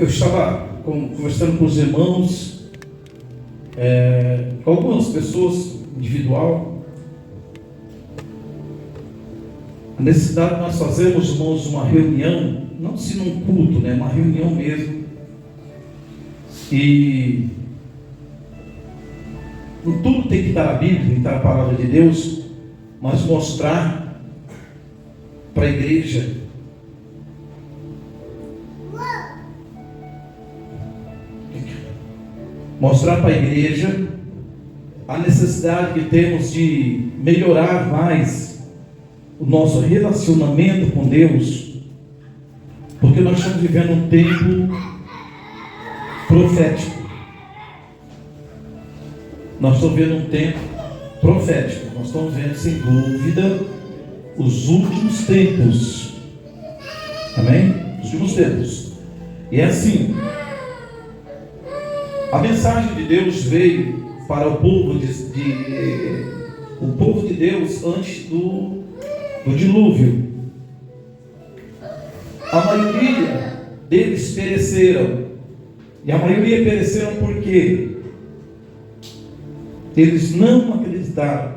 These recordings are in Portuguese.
Eu estava conversando com os irmãos, com algumas pessoas individual, a necessidade de nós fazermos, irmãos, uma reunião, não se num culto, uma reunião mesmo, e em tudo tem que estar a Bíblia, tem que estar a palavra de Deus, mas mostrar para a igreja a necessidade que temos de melhorar mais o nosso relacionamento com Deus, porque nós estamos vivendo um tempo profético. Nós estamos vivendo um tempo profético. Nós estamos vendo, sem dúvida, os últimos tempos. Amém? Os últimos tempos. E é assim. A mensagem de Deus veio para o povo de Deus antes do dilúvio. A maioria deles pereceram. E a maioria pereceram por quê? Eles não acreditaram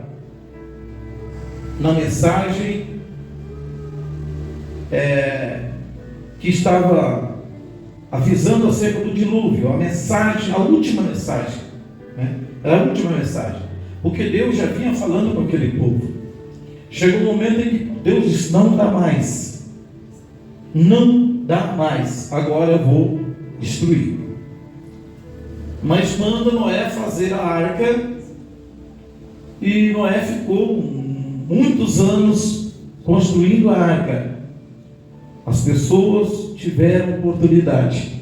na mensagem que estava avisando acerca do dilúvio, a última mensagem, Era a última mensagem, porque Deus já vinha falando com aquele povo. Chegou um momento em que Deus disse: não dá mais, agora eu vou destruir. Mas manda Noé fazer a arca, e Noé ficou muitos anos construindo a arca. As pessoas tiveram oportunidade,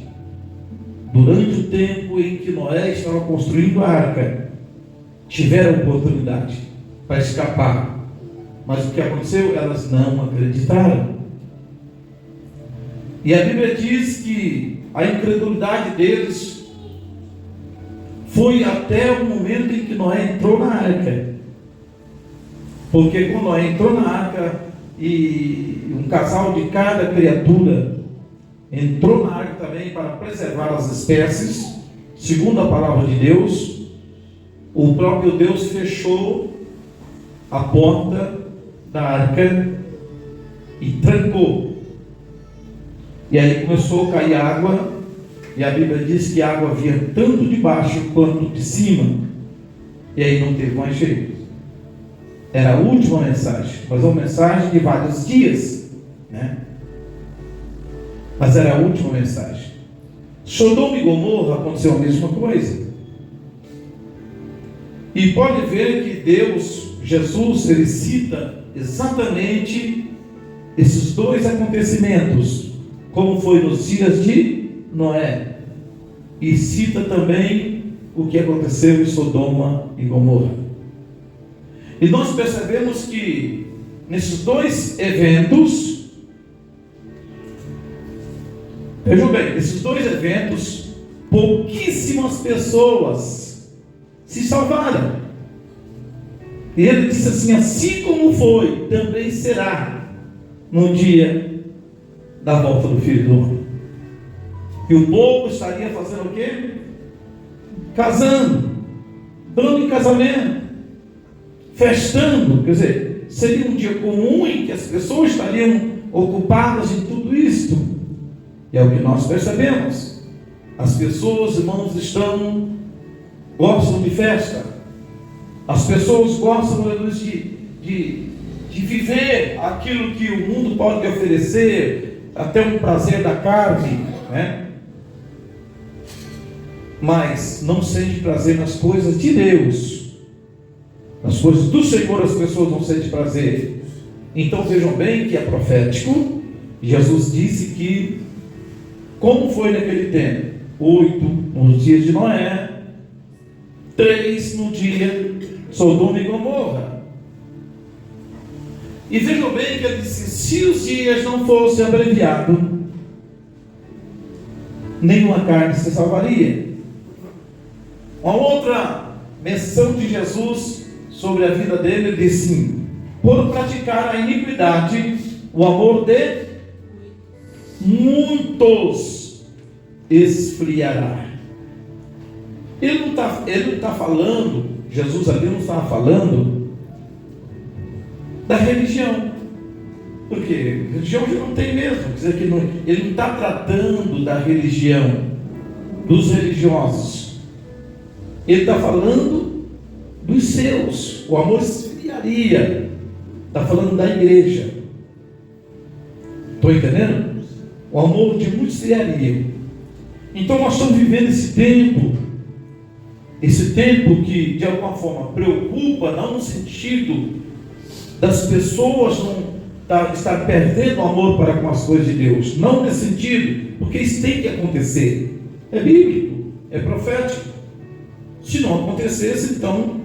durante o tempo em que Noé estava construindo a arca, tiveram oportunidade para escapar. Mas o que aconteceu? Elas não acreditaram. E a Bíblia diz que a incredulidade deles foi até o momento em que Noé entrou na arca. Porque quando Noé entrou na arca, e um casal de cada criatura entrou na arca também para preservar as espécies, segundo a palavra de Deus, o próprio Deus fechou a porta da arca e trancou. E aí começou a cair água, e a Bíblia diz que a água vinha tanto de baixo quanto de cima, e aí não teve mais jeito. Era a última mensagem, mas uma mensagem de vários dias, Mas era a última mensagem. Sodoma e Gomorra aconteceu a mesma coisa. E pode ver que Deus, Jesus, ele cita exatamente esses dois acontecimentos, como foi nos dias de Noé, e cita também o que aconteceu em Sodoma e Gomorra. E nós percebemos que nesses dois eventos, vejam bem, nesses dois eventos, pouquíssimas pessoas se salvaram. E ele disse assim: assim como foi, também será no dia da volta do Filho do Homem. E o povo estaria fazendo o quê? Casando, dando em casamento, festando. Quer dizer, seria um dia comum em que as pessoas estariam ocupadas em tudo isto. E é o que nós percebemos. As pessoas, irmãos, gostam de festa. As pessoas gostam de viver aquilo que o mundo pode oferecer, até um prazer da carne, Mas não sente prazer nas coisas de Deus. Nas coisas do Senhor as pessoas não sentem prazer. Então vejam bem que é profético. Jesus disse que, como foi naquele tempo, 8 nos dias de Noé, 3 no dia de Sodoma e Gomorra. E vejam bem que ele disse: se os dias não fossem abreviados, nenhuma carne se salvaria. Uma outra menção de Jesus sobre a vida dele, ele disse assim: por praticar a iniquidade, o amor de muitos esfriará. Ele não está falando, Jesus ali não estava falando da religião. Porque religião já não tem mesmo. Quer dizer que ele não está tratando da religião, dos religiosos. Ele está falando dos seus. O amor esfriaria. Está falando da igreja. Estou entendendo? O amor de muitos esfriaria. Então nós estamos vivendo esse tempo que de alguma forma preocupa, não no sentido das pessoas não estar perdendo o amor para com as coisas de Deus, não nesse sentido, porque isso tem que acontecer, é bíblico, é profético. Se não acontecesse, então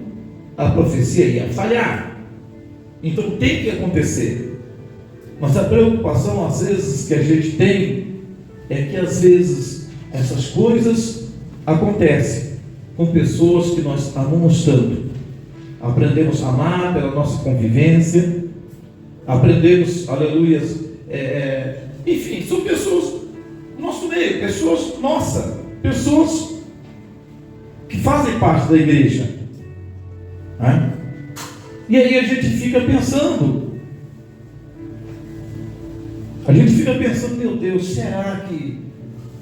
a profecia ia falhar. Então tem que acontecer. Mas a preocupação às vezes que a gente tem é que às vezes essas coisas acontecem com pessoas que nós estamos mostrando. Aprendemos a amar pela nossa convivência, aprendemos, aleluias, enfim, são pessoas no nosso meio, pessoas que fazem parte da igreja, né? E aí a gente fica pensando, meu Deus, será que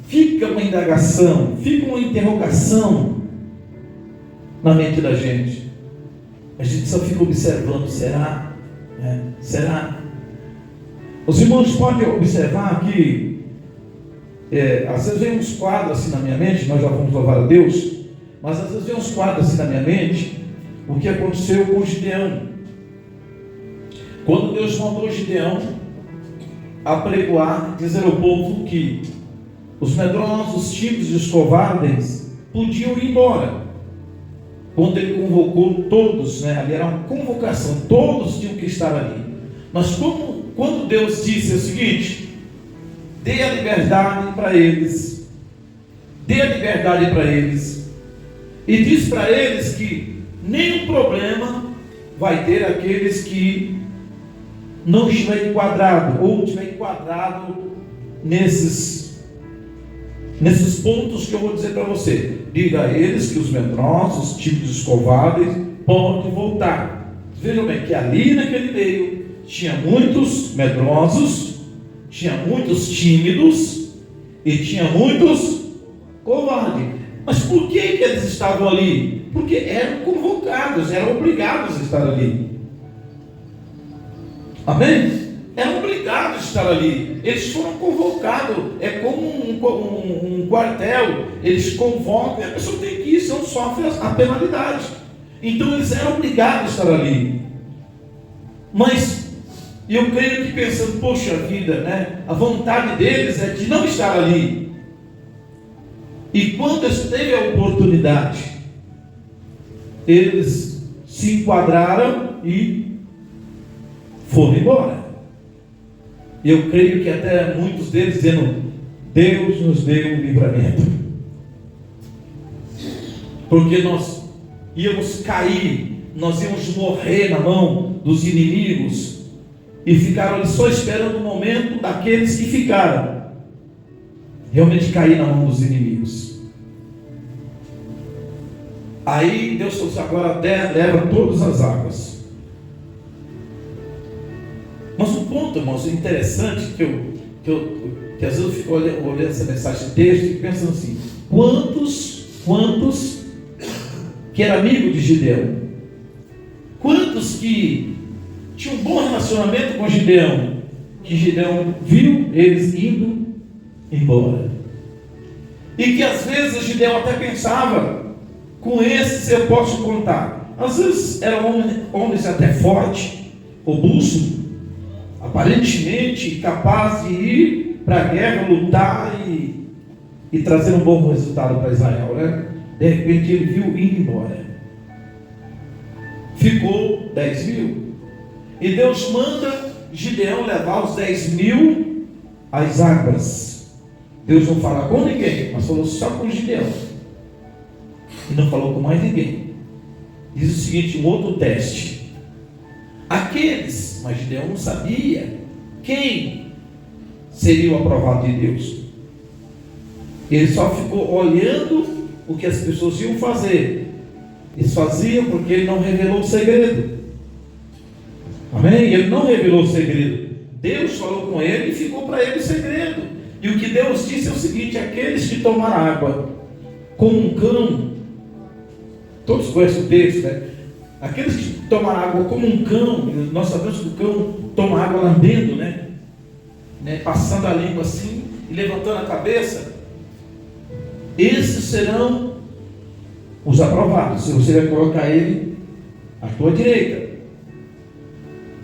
fica uma indagação, fica uma interrogação na mente da gente? A gente só fica observando, será? Será? Os irmãos podem observar que às vezes vem uns quadros assim na minha mente, nós já vamos louvar a Deus, mas às vezes vem uns quadros assim na minha mente, o que aconteceu com Gideão. Quando Deus mandou Gideão a pregoar, dizer ao povo que os medrosos, os tímidos e os covardes podiam ir embora. Quando ele convocou todos, ali era uma convocação, todos tinham que estar ali. Mas quando Deus disse o seguinte: dê a liberdade para eles, e diz para eles que nenhum problema vai ter aqueles que não estiver enquadrado, ou estiver enquadrado nesses pontos que eu vou dizer para você. Diga a eles que os medrosos, os tímidos, os covardes podem voltar. Vejam bem que ali naquele meio tinha muitos medrosos, tinha muitos tímidos e tinha muitos covardes. Mas por que eles estavam ali? Porque eram convocados, eram obrigados a estar ali. Amém? Eram obrigados a estar ali. Eles foram convocados. É como um quartel. Eles convocam e a pessoa tem que ir, senão sofre a penalidade. Então eles eram obrigados a estar ali. Mas eu creio que pensando, poxa vida, a vontade deles é de não estar ali. E quando eles teve a oportunidade, eles se enquadraram e foram embora. Eu creio que até muitos deles dizendo: Deus nos deu um livramento, porque nós íamos cair, nós íamos morrer na mão dos inimigos, e ficaram ali só esperando o momento daqueles que ficaram realmente cair na mão dos inimigos. Aí Deus falou: agora leva todas as águas. Mas um ponto, irmãos, interessante que às vezes eu fico olhando essa mensagem de texto e pensando assim: quantos que eram amigos de Gideão? Quantos que tinham um bom relacionamento com Gideão? Que Gideão viu eles indo embora. E que às vezes Gideão até pensava: com esses eu posso contar. Às vezes eram homens até fortes, robustos, aparentemente capaz de ir para a guerra, lutar e trazer um bom resultado para Israel, né? De repente ele viu indo embora. Ficou 10.000. E Deus manda Gideão levar os 10.000 às águas. Deus não fala com ninguém, mas falou só com Gideão. E não falou com mais ninguém. Diz o seguinte, um outro teste. Mas Gideão não sabia quem seria o aprovado de Deus. Ele só ficou olhando o que as pessoas iam fazer. Eles faziam porque ele não revelou o segredo. Amém? Ele não revelou o segredo. Deus falou com ele e ficou para ele o segredo. E o que Deus disse é o seguinte: aqueles que tomaram água como um cão, todos conhecem o texto, né? Aqueles que tomaram água como um cão, nós sabemos que o cão toma água lambendo, né? Passando a língua assim e levantando a cabeça. Esses serão os aprovados. Se você vai colocar ele à tua direita,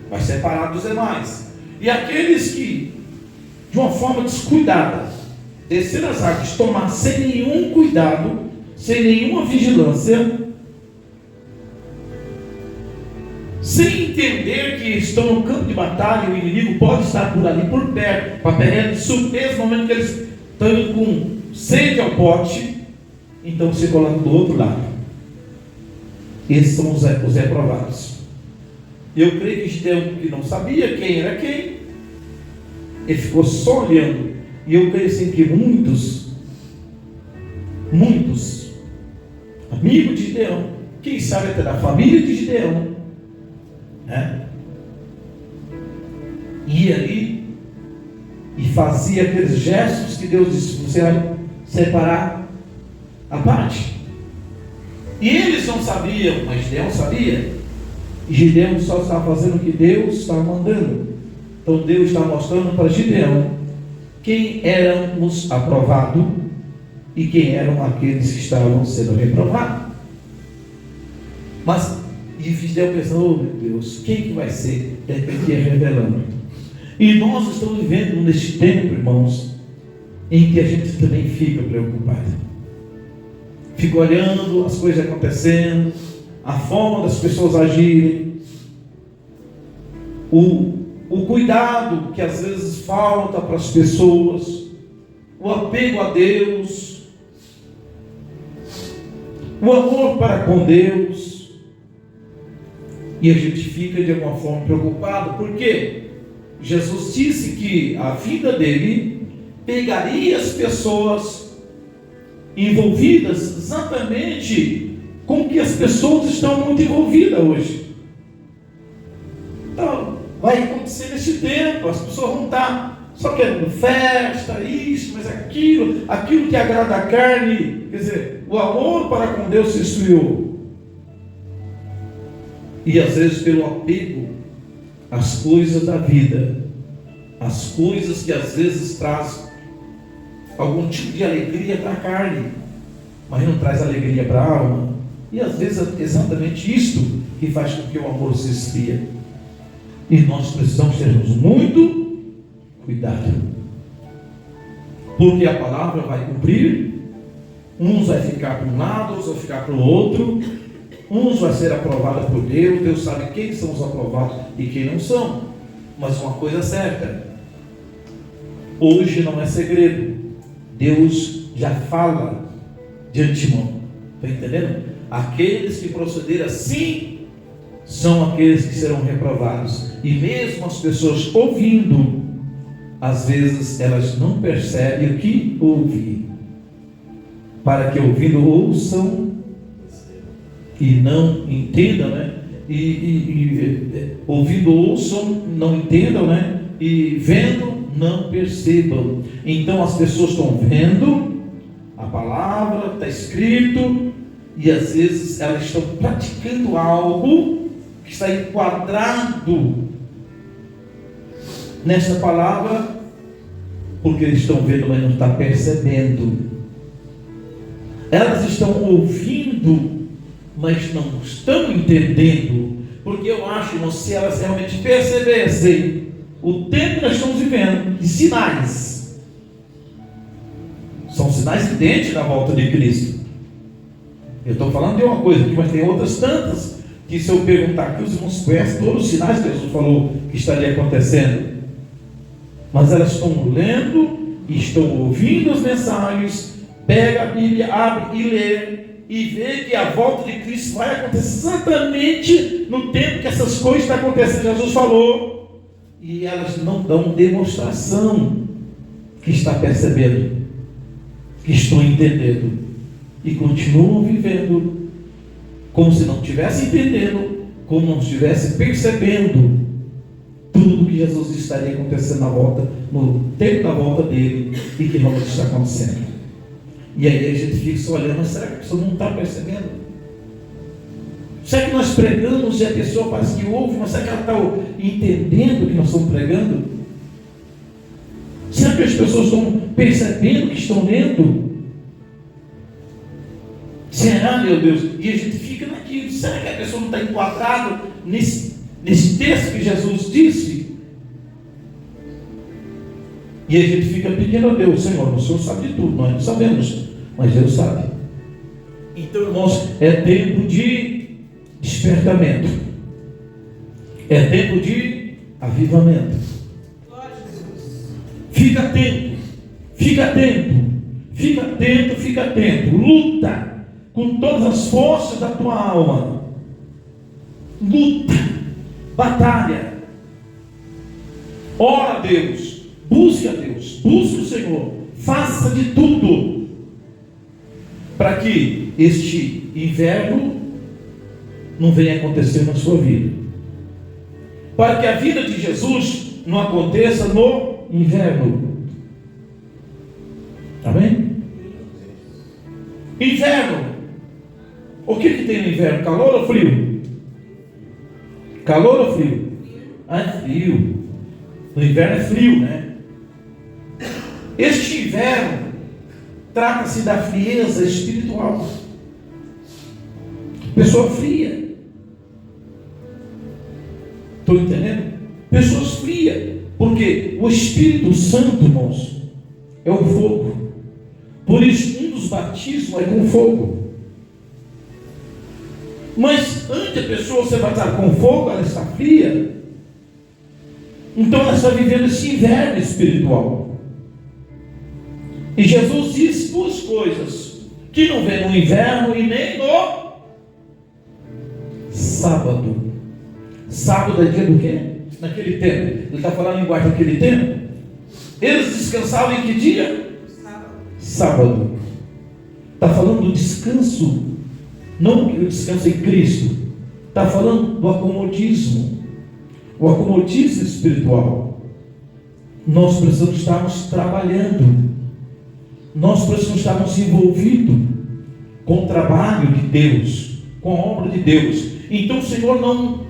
vai separar dos demais. E aqueles que, de uma forma descuidada, descer as águas, tomar sem nenhum cuidado, sem nenhuma vigilância, sem entender que estão no campo de batalha, o inimigo pode estar por ali, por perto, para pegar de surpresa no momento que eles estão com sede ao pote, então você coloca do outro lado. Esses são os reprovados. Eu creio que Gideão, que não sabia quem era quem, ele ficou só olhando. E eu creio assim que muitos amigos de Gideão, quem sabe até da família de Gideão, ia ali e fazia aqueles gestos que Deus disse: você vai separar a parte. E eles não sabiam, mas Gideão sabia. E Gideão só estava fazendo o que Deus estava mandando. Então Deus está mostrando para Gideão quem eram os aprovados e quem eram aqueles que estavam sendo reprovados. Mas e Gideão pensou: oh meu Deus, quem que vai ser? De repente ia revelando. E nós estamos vivendo neste tempo, irmãos, em que a gente também fica preocupado. Fica olhando as coisas acontecendo, a forma das pessoas agirem, o cuidado que às vezes falta para as pessoas, o apego a Deus, o amor para com Deus. E a gente fica de alguma forma preocupado, porque Jesus disse que a vida dele pegaria as pessoas envolvidas exatamente com o que as pessoas estão muito envolvidas hoje. Então, vai acontecer nesse tempo, as pessoas vão estar só querendo festa, isso, mas aquilo que agrada a carne, quer dizer, o amor para com Deus se esfriou. E às vezes pelo apego às coisas da vida, as coisas que às vezes traz algum tipo de alegria para a carne, mas não traz alegria para a alma. E às vezes é exatamente isto que faz com que o amor se esfria. E nós precisamos termos muito cuidado, porque a palavra vai cumprir. Uns vai ficar para um lado, outros vai ficar para o outro. Uns vai ser aprovados por Deus. Deus sabe quem são os aprovados e quem não são. Mas uma coisa é certa, hoje não é segredo, Deus já fala de antemão. Está entendendo? Aqueles que procederem assim são aqueles que serão reprovados. E mesmo as pessoas ouvindo, às vezes elas não percebem o que ouvem, para que ouvindo ouçam e não entendam, né? Ouvindo ouçam, não entendam, né? E vendo, não percebam. Então as pessoas estão vendo a palavra, está escrito, e às vezes elas estão praticando algo que está enquadrado nessa palavra, porque eles estão vendo, mas não estão percebendo. Elas estão ouvindo, mas não estão entendendo. Porque eu acho, irmão, se elas realmente percebessem o tempo que nós estamos vivendo, de sinais, são sinais evidentes da volta de Cristo. Eu estou falando de uma coisa aqui, mas tem outras tantas, que se eu perguntar aqui, os irmãos conhecem todos os sinais que Jesus falou que estaria acontecendo. Mas elas estão lendo, estão ouvindo as mensagens, pega a Bíblia, abre e lê, e vê que a volta de Cristo vai acontecer exatamente no tempo que essas coisas estão acontecendo. Jesus falou, e elas não dão demonstração que está percebendo. que estão entendendo e continuam vivendo como se não estivessem entendendo, como não estivessem percebendo tudo que Jesus estaria acontecendo na volta, no tempo da volta dele e que realmente está acontecendo. E aí a gente fica só olhando, mas será que a pessoa não está percebendo? Será que nós pregamos e a pessoa parece que ouve, mas será que ela está entendendo o que nós estamos pregando? Será que as pessoas estão percebendo o que estão lendo? Será, meu Deus? E a gente fica naquilo. Será que a pessoa não está enquadrada nesse texto que Jesus disse? E a gente fica pedindo a Deus: Senhor, o Senhor sabe de tudo, nós não sabemos, mas Deus sabe. Então, irmãos, é tempo de despertamento, é tempo de avivamento. Fica atento, fica atento, fica atento, fica atento. Luta com todas as forças da tua alma. Luta, batalha. Ora a Deus, busque a Deus, busque o Senhor, faça de tudo para que este inverno não venha acontecer na sua vida, para que a vida de Jesus não aconteça no inverno. Amém? Inverno. O que tem no inverno? Calor ou frio? Calor ou frio? Ah, é frio. No inverno é frio, né? Este inverno trata-se da frieza espiritual. Pessoa fria. Estou entendendo? Pessoas frias. Porque o Espírito Santo, irmãos, é o fogo. Por isso, um dos batismos é com fogo. Mas antes a pessoa ser batizada com fogo, ela está fria. Então ela está vivendo esse inverno espiritual. E Jesus disse duas coisas: que não vem no inverno e nem no sábado. Sábado é dia do quê? Naquele tempo. Ele está falando em linguagem daquele tempo. Eles descansavam em que dia? Sábado. Está falando do descanso, não o descanso em Cristo. Está falando do acomodismo. O acomodismo espiritual. Nós precisamos estarmos trabalhando. Nós precisamos estarmos envolvidos com o trabalho de Deus, com a obra de Deus. Então o Senhor não,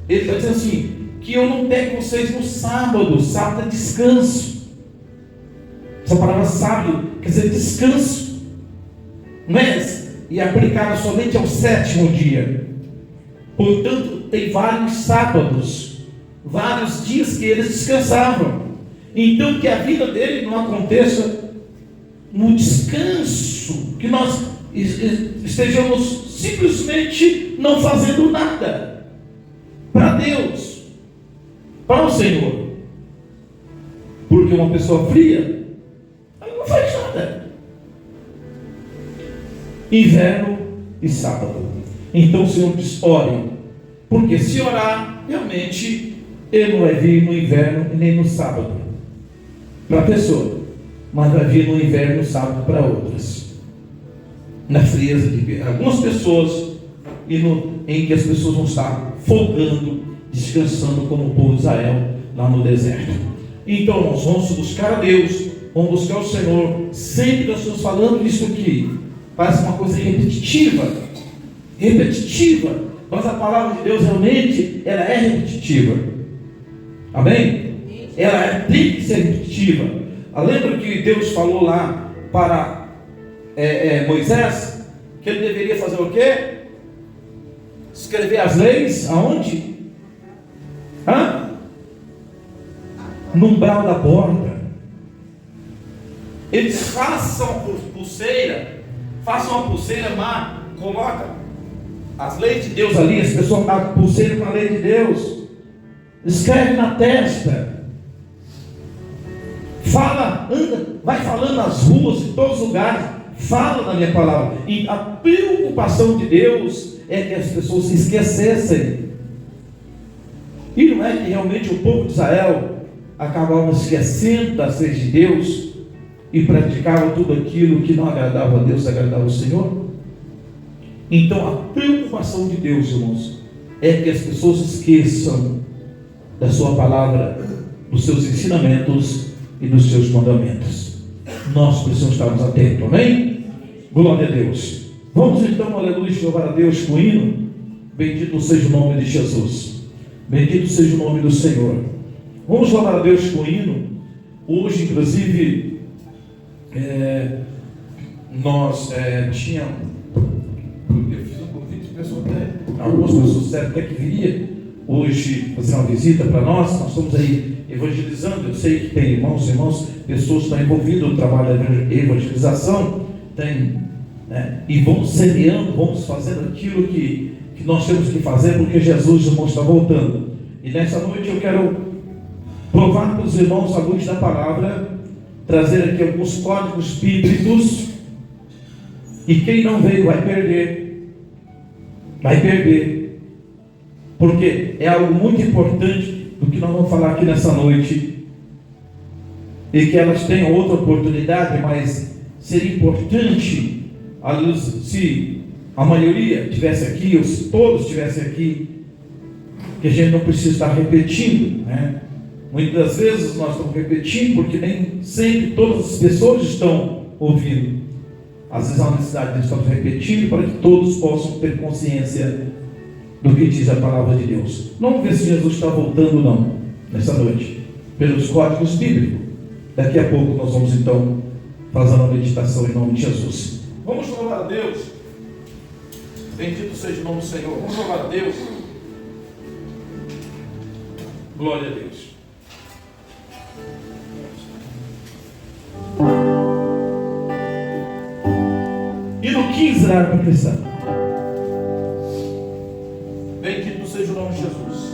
Ele está dizendo assim, que eu não pego vocês no sábado. Sábado é descanso. Essa palavra sábado quer dizer descanso, não é? E aplicada somente ao sétimo dia. Portanto, tem vários sábados, vários dias que eles descansavam. Então que a vida dele não aconteça no descanso, que nós estejamos simplesmente não fazendo nada para Deus, para o Senhor. Porque uma pessoa fria, ela não faz nada. Inverno e sábado. Então o Senhor diz: ore, porque se orar, realmente Ele não vai vir no inverno e nem no sábado para a pessoa, mas vai vir no inverno e no sábado para outras. Na frieza de algumas pessoas em que as pessoas vão estar folgando, descansando como o povo de Israel lá no deserto. Então nós vamos buscar a Deus, vamos buscar o Senhor. Sempre nós estamos falando isso aqui, parece uma coisa repetitiva, mas a palavra de Deus realmente ela é repetitiva. Amém? Ela tem que ser repetitiva. Lembra que Deus falou lá para Moisés que ele deveria fazer o quê? Escrever as leis aonde? No umbral da porta. Eles façam uma pulseira má, coloca as leis de Deus ali, as pessoas a pulseira com a lei de Deus, escreve na testa. Fala, anda, vai falando nas ruas, em todos os lugares, fala da minha palavra. E a preocupação de Deus é que as pessoas se esquecessem. E não é que realmente o povo de Israel acabava esquecendo das leis de Deus, e praticavam tudo aquilo que não agradava a Deus, agradava ao Senhor? Então a preocupação de Deus, irmãos, é que as pessoas esqueçam da sua palavra, dos seus ensinamentos e dos seus mandamentos. Nós precisamos estarmos atentos, amém? Glória a Deus. Vamos então, aleluia, louvar a Deus com o hino. Bendito seja o nome de Jesus, bendito seja o nome do Senhor. Vamos louvar a Deus com o hino. Hoje, inclusive, nós tínhamos, eu fiz um convite, algumas pessoas disseram até que viria hoje fazer uma visita para nós. Nós estamos aí evangelizando. Eu sei que tem irmãos, pessoas que estão envolvidas no trabalho de evangelização, e vamos semeando, vamos fazendo aquilo que nós temos que fazer, porque Jesus, irmão, está voltando. E nessa noite eu quero provar para os irmãos, à luz da palavra, trazer aqui alguns códigos bíblicos, e quem não veio vai perder, porque é algo muito importante do que nós vamos falar aqui nessa noite, e que elas tenham outra oportunidade, mas seria importante, à luz, se a maioria estivesse aqui, ou se todos estivessem aqui, que a gente não precisa estar repetindo, Muitas vezes nós estamos repetindo, porque nem sempre todas as pessoas estão ouvindo. Às vezes há uma necessidade de estarmos repetindo, para que todos possam ter consciência do que diz a palavra de Deus. Não vamos ver se Jesus está voltando não, nessa noite, pelos códigos bíblicos. Daqui a pouco nós vamos então fazer uma meditação em nome de Jesus. Vamos louvar a Deus. Bendito seja o nome do Senhor. Vamos louvar a Deus. Glória a Deus. E no 15 da harpa cristã. Bendito seja o nome de Jesus.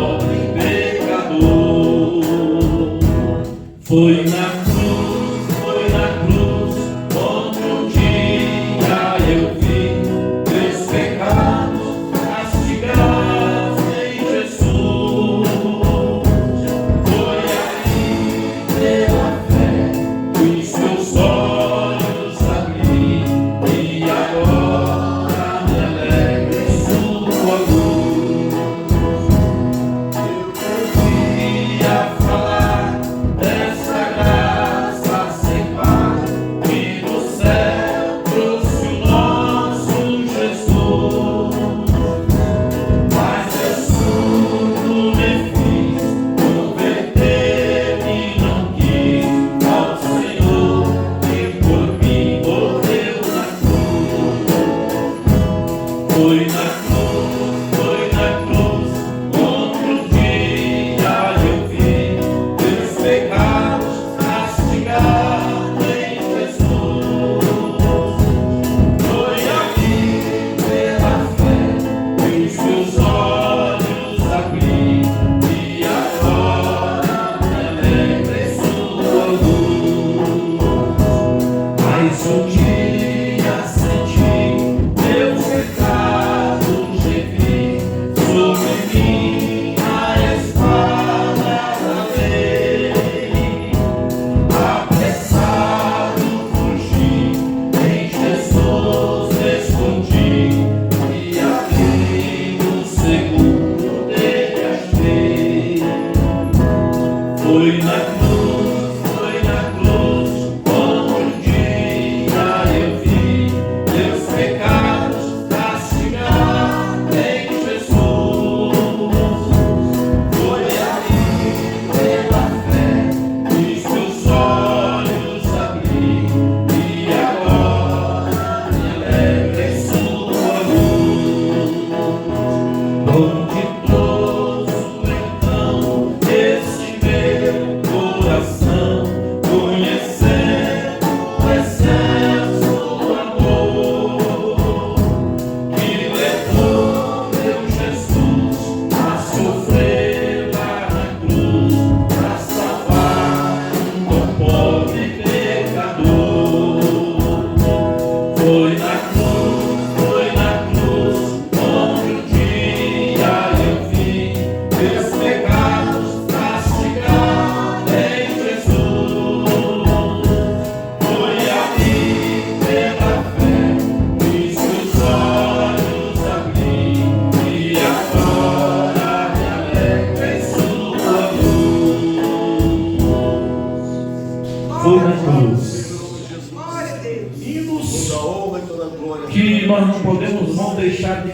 Pobre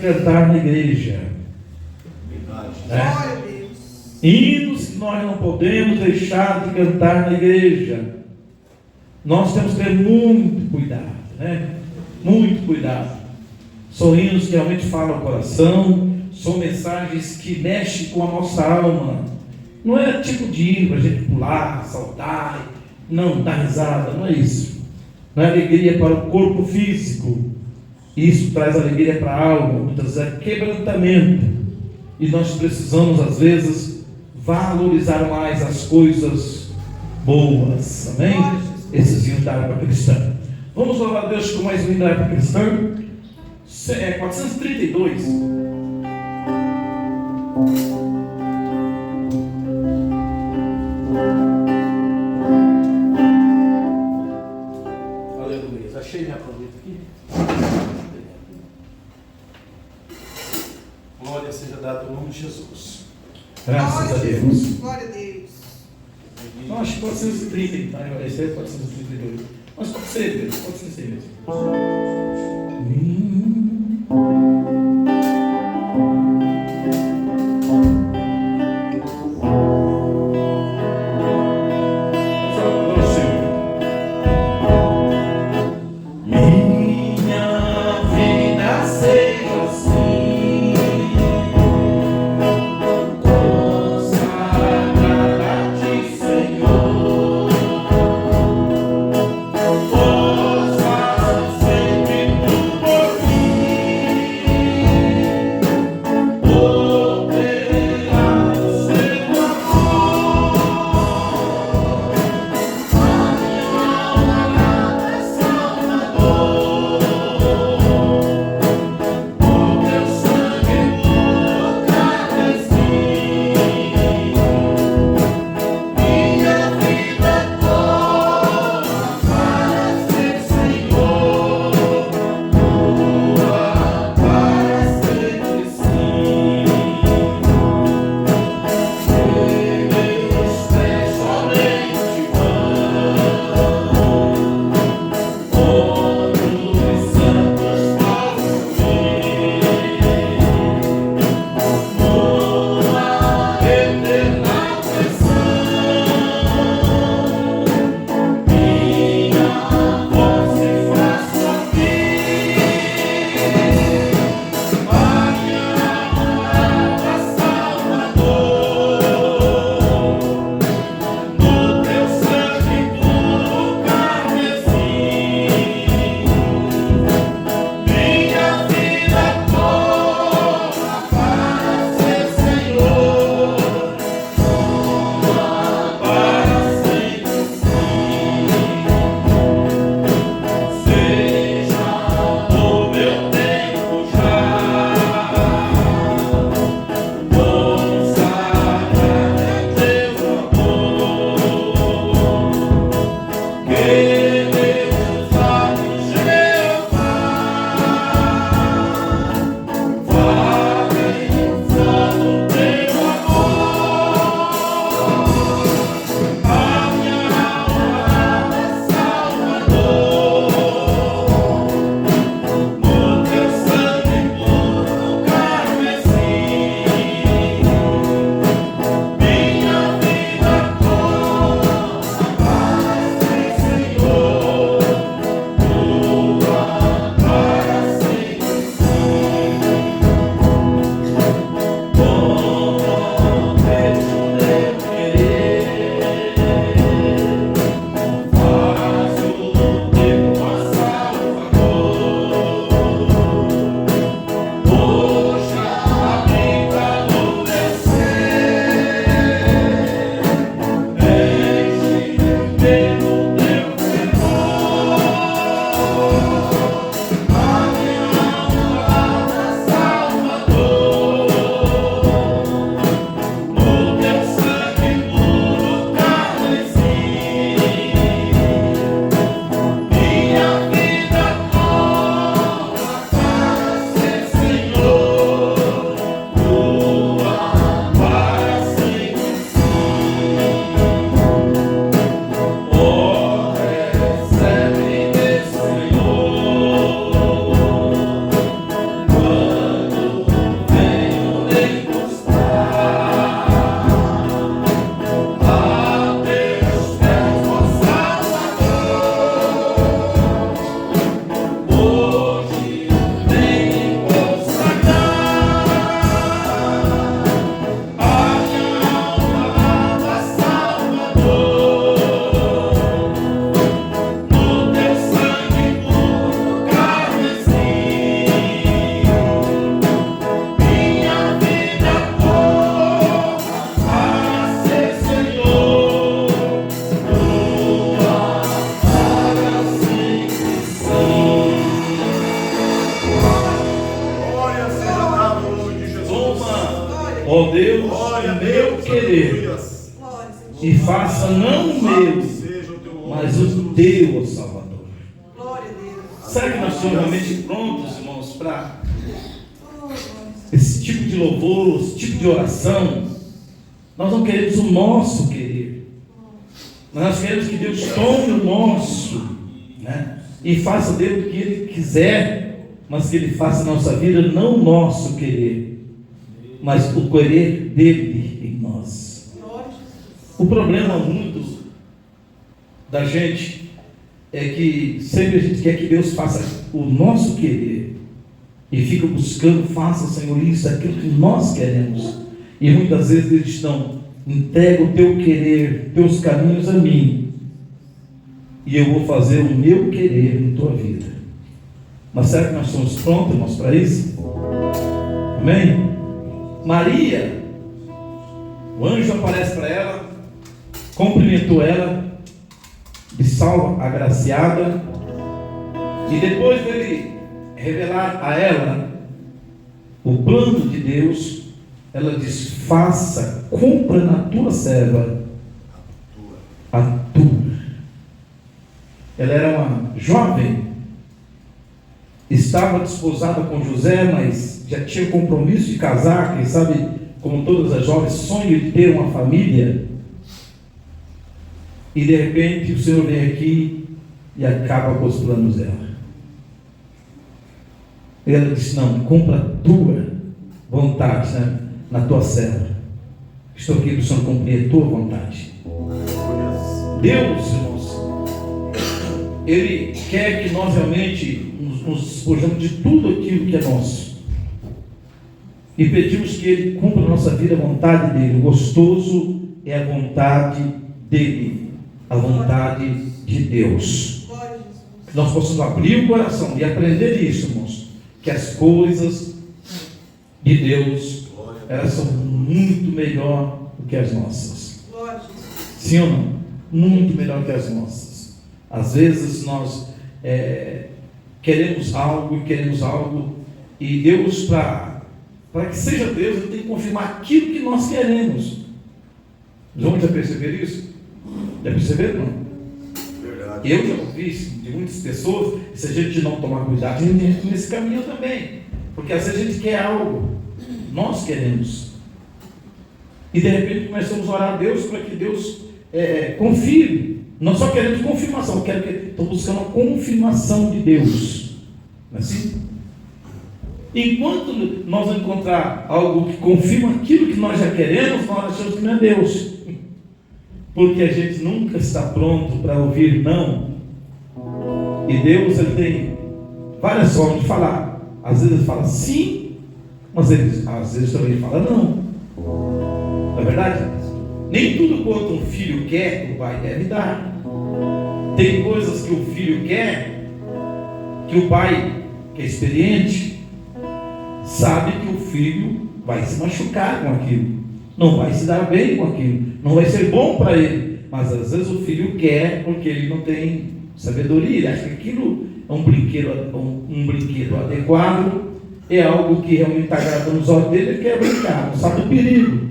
cantar na igreja. Glória a Deus. Hinos que nós não podemos deixar de cantar na igreja. Nós temos que ter muito cuidado, né? Muito cuidado. São hinos que realmente falam o coração, são mensagens que mexem com a nossa alma. Não é tipo de hino para a gente pular, saltar, não, dar risada, não é isso. Não é alegria para o corpo físico. Isso traz alegria para a alma, muitas vezes é quebrantamento. E nós precisamos, às vezes, valorizar mais as coisas boas. Amém? Esses hinos da harpa cristã. Vamos louvar a Deus com mais um hino da harpa cristã. 432. Aleluia. Achei minha promessa aqui. Glória seja dada ao nome de Jesus. Graças a Deus. Glória a Deus. Eu acho que 430, tá? Esse é 432. Mas pode ser mesmo, pode ser mesmo. Força sempre tu por mim. o meu querer e faça não o meu, mas o teu, Salvador. Será que nós estamos realmente prontos, irmãos, para esse tipo de louvor, esse tipo de oração? Nós não queremos o nosso querer, nós queremos que Deus tome o nosso, né? E faça dele o que Ele quiser, mas que Ele faça na nossa vida não o nosso querer, mas o querer dele em nós. O problema muito da gente é que sempre a gente quer que Deus faça o nosso querer e fica buscando, faça, Senhor, isso, aquilo que nós queremos. E muitas vezes eles estão, entrega o teu querer, teus caminhos a mim, e eu vou fazer o meu querer na tua vida. Mas será que nós estamos prontos, irmãos, para isso? Amém? Maria, o anjo aparece para ela, cumprimentou ela, de salva agraciada, e depois dele revelar a ela o plano de Deus, ela diz: faça, cumpra na tua serva a tua. Ela era uma jovem, estava desposada com José, mas já tinha compromisso de casar, quem sabe, como todas as jovens, sonho de ter uma família. E de repente o Senhor vem aqui e acaba com os planos dela. E ela disse: não, cumpra a tua vontade, né? Na tua serva. Estou aqui para o Senhor cumprir a tua vontade. Deus, irmãos, Ele quer que nós realmente nos despojamos de tudo aquilo que é nosso e pedimos que Ele cumpra na nossa vida a vontade dEle. O gostoso é a vontade dEle, a vontade de Deus. Que nós possamos abrir o coração e aprender isso, irmãos, que as coisas de Deus, elas são muito melhor do que as nossas. Sim ou não? Muito melhor que as nossas. Às vezes nós queremos algo e Deus, para que seja Deus, Ele tem que confirmar aquilo que nós queremos. Vamos já perceber isso? Já perceberam, não? Verdade. Eu já ouvi de muitas pessoas, se a gente não tomar cuidado, a gente entra nesse caminho também. Porque às vezes a gente quer algo, nós queremos, e de repente começamos a orar a Deus para que Deus confirme. Nós só queremos confirmação. Estou buscando a confirmação de Deus, não é assim? Enquanto nós não encontrar algo que confirma aquilo que nós já queremos, nós achamos que não é Deus, porque a gente nunca está pronto para ouvir não. E Deus, Ele tem várias formas de falar. Às vezes Ele fala sim, mas às vezes também Ele fala não. Não é verdade? Nem tudo quanto um filho quer, o pai deve dar. Tem coisas que o filho quer, que o pai, que é experiente, sabe que o filho vai se machucar com aquilo, não vai se dar bem com aquilo, não vai ser bom para ele. Mas às vezes o filho quer porque ele não tem sabedoria, ele acha que aquilo é um brinquedo adequado, é algo que realmente está agradando os olhos dele, ele quer brincar, não sabe do perigo.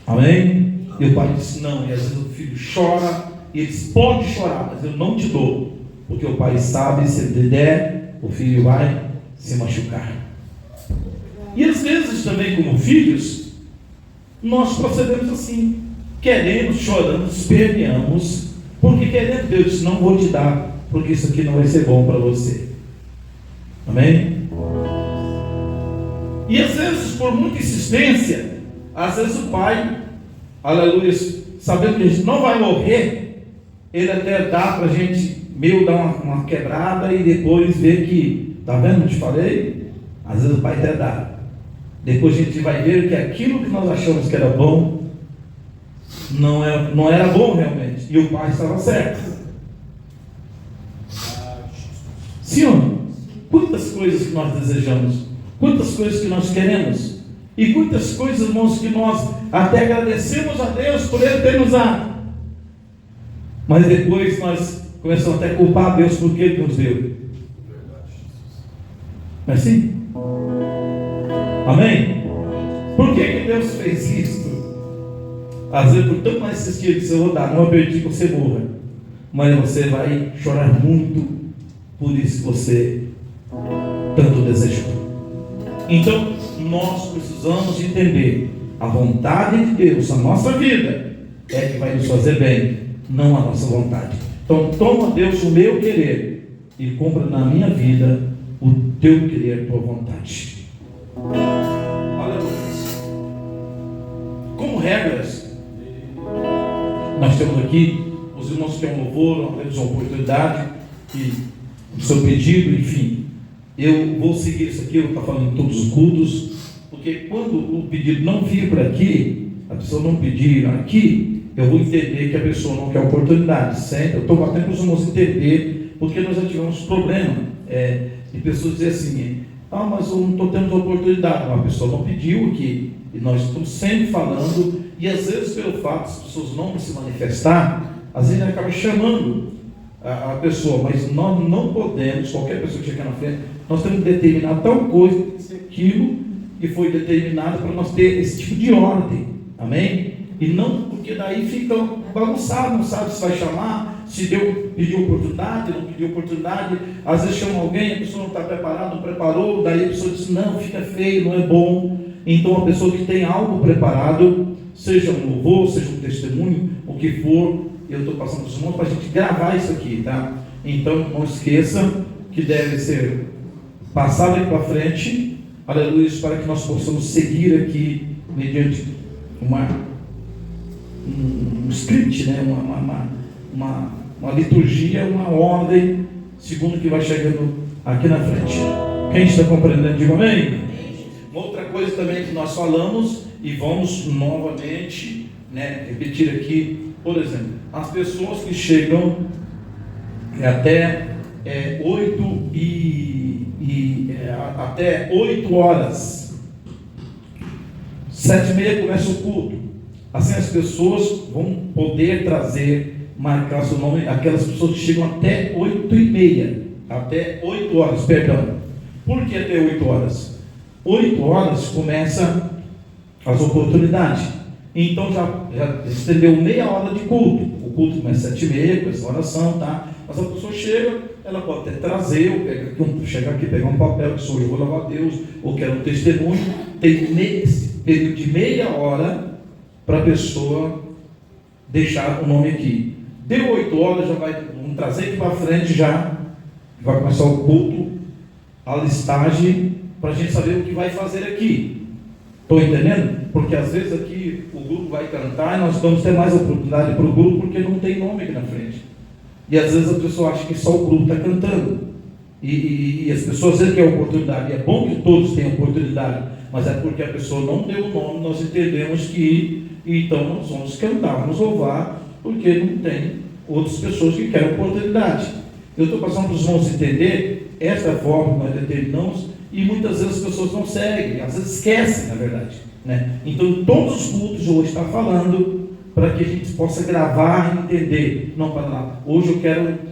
Amém? E o pai disse não, e às vezes o filho chora, e ele diz: pode chorar, mas eu não te dou, porque o pai sabe, se ele der, o filho vai se machucar. E às vezes também, como filhos, nós procedemos assim, queremos, choramos, esperneamos, porque querendo. Deus disse: não vou te dar, porque isso aqui não vai ser bom para você. Amém? E às vezes, por muita insistência, às vezes o pai, aleluia, sabendo que a gente não vai morrer, ele até dá para a gente meio dar uma quebrada e depois ver que, está vendo, eu te falei? Às vezes o pai até dá. Depois a gente vai ver que aquilo que nós achamos que era bom, não era bom realmente, e o pai estava certo. Sim ou não? Quantas coisas que nós desejamos, quantas coisas que nós queremos, e quantas coisas, irmãos, que nós até agradecemos a Deus por Ele ter nos dado, mas depois nós começamos até a culpar a Deus por que Ele nos deu. Não é assim? Amém? Por que Deus fez isso? Às vezes, por tanto mais insistir que você vai dar, não é permitir que você morra, mas você vai chorar muito por isso que você tanto desejou. Então, nós precisamos entender a vontade de Deus, a nossa vida é que vai nos fazer bem, não a nossa vontade. Então, toma, Deus, o meu querer e cumpra na minha vida o teu querer, a tua vontade. Aleluia. Como regras, nós temos aqui os irmãos que têm um louvor, nós temos uma oportunidade e o seu pedido, enfim. Eu vou seguir isso aqui, eu vou estar falando em todos os cultos, porque quando o pedido não vir para aqui, a pessoa não pedir aqui, eu vou entender que a pessoa não quer oportunidade, certo? Eu estou batendo para os irmãos entender, porque nós já tivemos problema de pessoas dizer assim, mas eu não estou tendo oportunidade, uma pessoa não pediu aqui, e nós estamos sempre falando, e às vezes pelo fato das pessoas não se manifestar, às vezes acaba chamando a pessoa, mas nós não podemos, qualquer pessoa que chegar na frente, nós temos que determinar tal coisa, tem que ser aquilo que foi determinado para nós ter esse tipo de ordem, amém? E não, porque daí fica bagunçado, não sabe se vai chamar, se pediu oportunidade, não pediu oportunidade, às vezes chama alguém, a pessoa não está preparada, não preparou, daí a pessoa diz, não, fica feio, não é bom. Então a pessoa que tem algo preparado, seja um louvor, seja um testemunho, o que for, eu estou passando para os irmãos para a gente gravar isso aqui, tá? Então não esqueça que deve ser passado aqui para frente, aleluia, para que nós possamos seguir aqui mediante um script, né? uma liturgia, uma ordem, segundo o que vai chegando aqui na frente. Quem está compreendendo, diga amém. Uma outra coisa também que nós falamos, e vamos novamente repetir aqui, por exemplo, as pessoas que chegam até 8 horas, 7h30 começa o culto. Assim as pessoas vão poder marcar seu nome, aquelas pessoas que chegam até 8h30, até 8 horas, perdão. Por que até 8 horas? 8 horas começa as oportunidades. Então já estendeu meia hora de culto. O culto começa às 7h30, com essa oração, tá? Mas a pessoa chega, ela pode até trazer, chegar aqui, pegar um papel, que sou eu, vou louvar a Deus, ou quero um testemunho. Tem esse período de meia hora para a pessoa deixar o nome aqui. Deu 8 horas, já vamos trazer aqui para frente, já vai começar o culto, a listagem, para a gente saber o que vai fazer aqui. Estão entendendo? Porque às vezes aqui o grupo vai cantar e nós vamos ter mais oportunidade para o grupo, porque não tem nome aqui na frente. E às vezes a pessoa acha que só o grupo está cantando. E as pessoas dizem que é oportunidade. E é bom que todos tenham oportunidade, mas é porque a pessoa não deu o nome, nós entendemos que então nós vamos cantar, vamos louvar, porque não tem outras pessoas que querem oportunidade. Eu estou passando para os irmãos entender essa forma que nós determinamos, e muitas vezes as pessoas não seguem, às vezes esquecem, na verdade, né? Então todos os cultos eu vou estar falando para que a gente possa gravar e entender. Não, para lá, hoje eu quero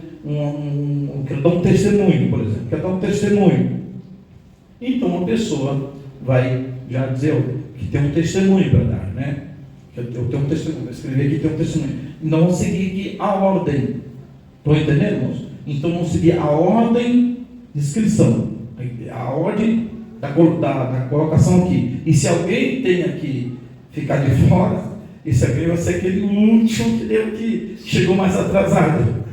quero dar um testemunho, por exemplo, quero dar um testemunho. Então a pessoa vai já dizer que tem um testemunho para dar, né? Eu tenho um testemunho, vou escrever aqui, tem um testemunho. Não vou seguir aqui a ordem. Estão entendendo, irmãos? Então vamos seguir a ordem de inscrição, a ordem da colocação aqui. E se alguém tem aqui ficar de fora, esse alguém vai ser aquele último que chegou mais atrasado.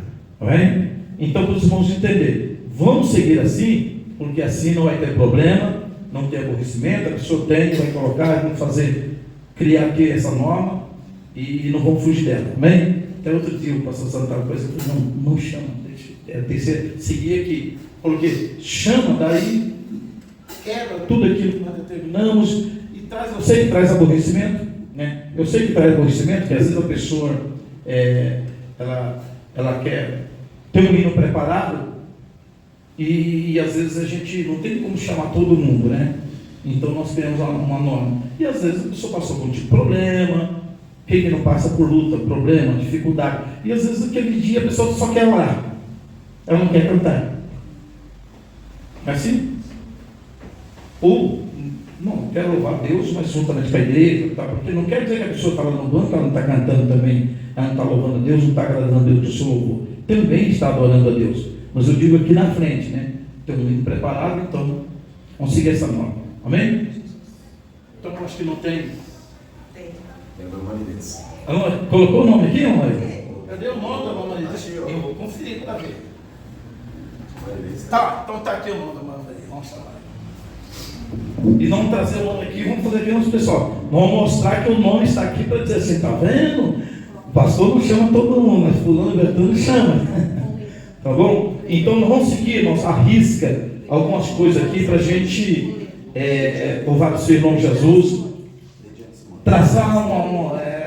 Não é? Então, para os irmãos entenderem, vamos seguir assim, porque assim não vai ter problema, não tem aborrecimento, a pessoa vai colocar, vamos criar aqui essa norma e não vamos fugir dela. Amém? Até outro dia o pastor Santana coisa, não chama, tem que seguir aqui, porque chama, daí quebra tudo aquilo que nós determinamos e traz, eu sei que traz aborrecimento, né? Eu sei que traz aborrecimento, que às vezes a pessoa ela quer ter um hino preparado e às vezes a gente não tem como chamar todo mundo, né? Então nós temos uma norma. E às vezes a pessoa passou por um tipo de problema, quem não passa por luta, problema, dificuldade. E às vezes aquele dia a pessoa só quer orar, ela não quer cantar. É assim? Ou Não, quero louvar a Deus, mas juntamente com a igreja, tá? Porque não quer dizer que a pessoa está lá no banco, ela não está cantando também, ela não está louvando a Deus, não está agradando a Deus do seu louvor. Também está adorando a Deus. Mas eu digo aqui na frente, né? Tem um menino preparado, então vamos seguir essa norma. Amém? Então eu acho que não tem. Tem o nome deles. Colocou o nome aqui, mãe? Cadê o nome da mamãe? Eu vou conferir para ver. Tá, então tá aqui o nome da mamãe. Vamos lá. E vamos trazer o nome aqui, vamos fazer aqui nosso pessoal. Vamos mostrar que o nome está aqui para dizer assim, tá vendo? O pastor não chama todo mundo, mas fulano e Bertano chama. Tá bom? Então nós vamos seguir, nós arrisca algumas coisas aqui para a gente louvar o seu nome Jesus, traçar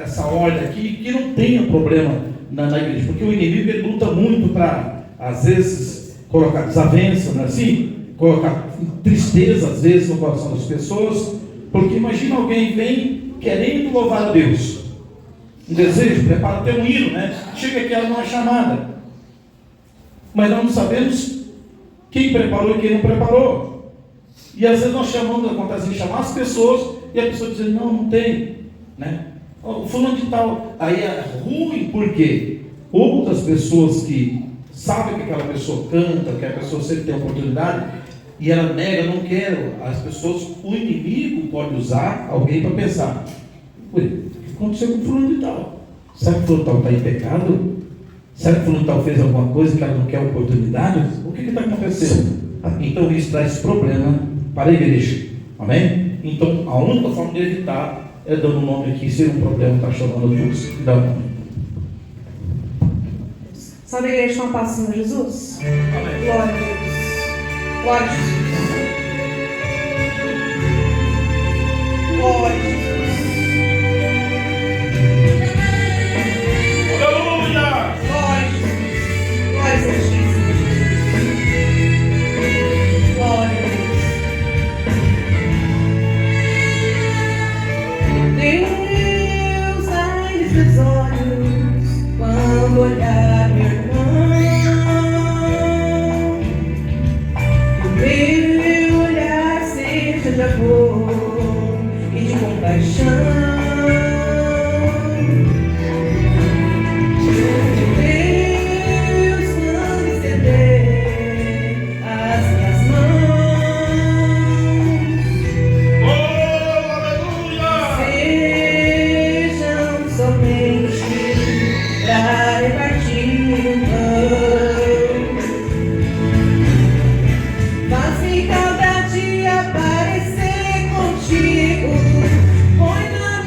essa ordem aqui, que não tenha problema na igreja, porque o inimigo ele luta muito para, às vezes, colocar desavença, não é assim? Colocar tristeza, às vezes, no coração das pessoas, porque imagina alguém vem querendo louvar a Deus, um desejo, prepara até um hino, né? Chega aqui, ela não é chamada, mas nós não sabemos quem preparou e quem não preparou, e às vezes nós chamamos, acontece em chamar as pessoas, e a pessoa diz, não tem, né? O fulano de tal, aí é ruim, porque outras pessoas que sabem que aquela pessoa canta, que a pessoa sempre tem oportunidade, e ela nega, não quero. As pessoas, o inimigo pode usar alguém para pensar, ué, o que aconteceu com o fulano de tal? Será que o fulano de tal está em pecado? Será que o fulano de tal fez alguma coisa que ela não quer oportunidade? O que está acontecendo? Então isso traz problema para a igreja, amém? Então a única forma de evitar é dando um nome aqui, se um problema está chamando todos, dá um nome. Salve a igreja com a paz do Senhor Jesus. Amém. Glória a Deus. Glória a Jesus. Glória a Jesus. Aleluia! Glória a Jesus. Glória a Jesus. Glória a Deus. Deus abre seus olhos quando olhar meu irmão. Meu olhar seja de amor e de compaixão. Deus, quando estender as minhas mãos, sejam somente para repartir o pão. Faz-me cada dia parecer contigo, põe na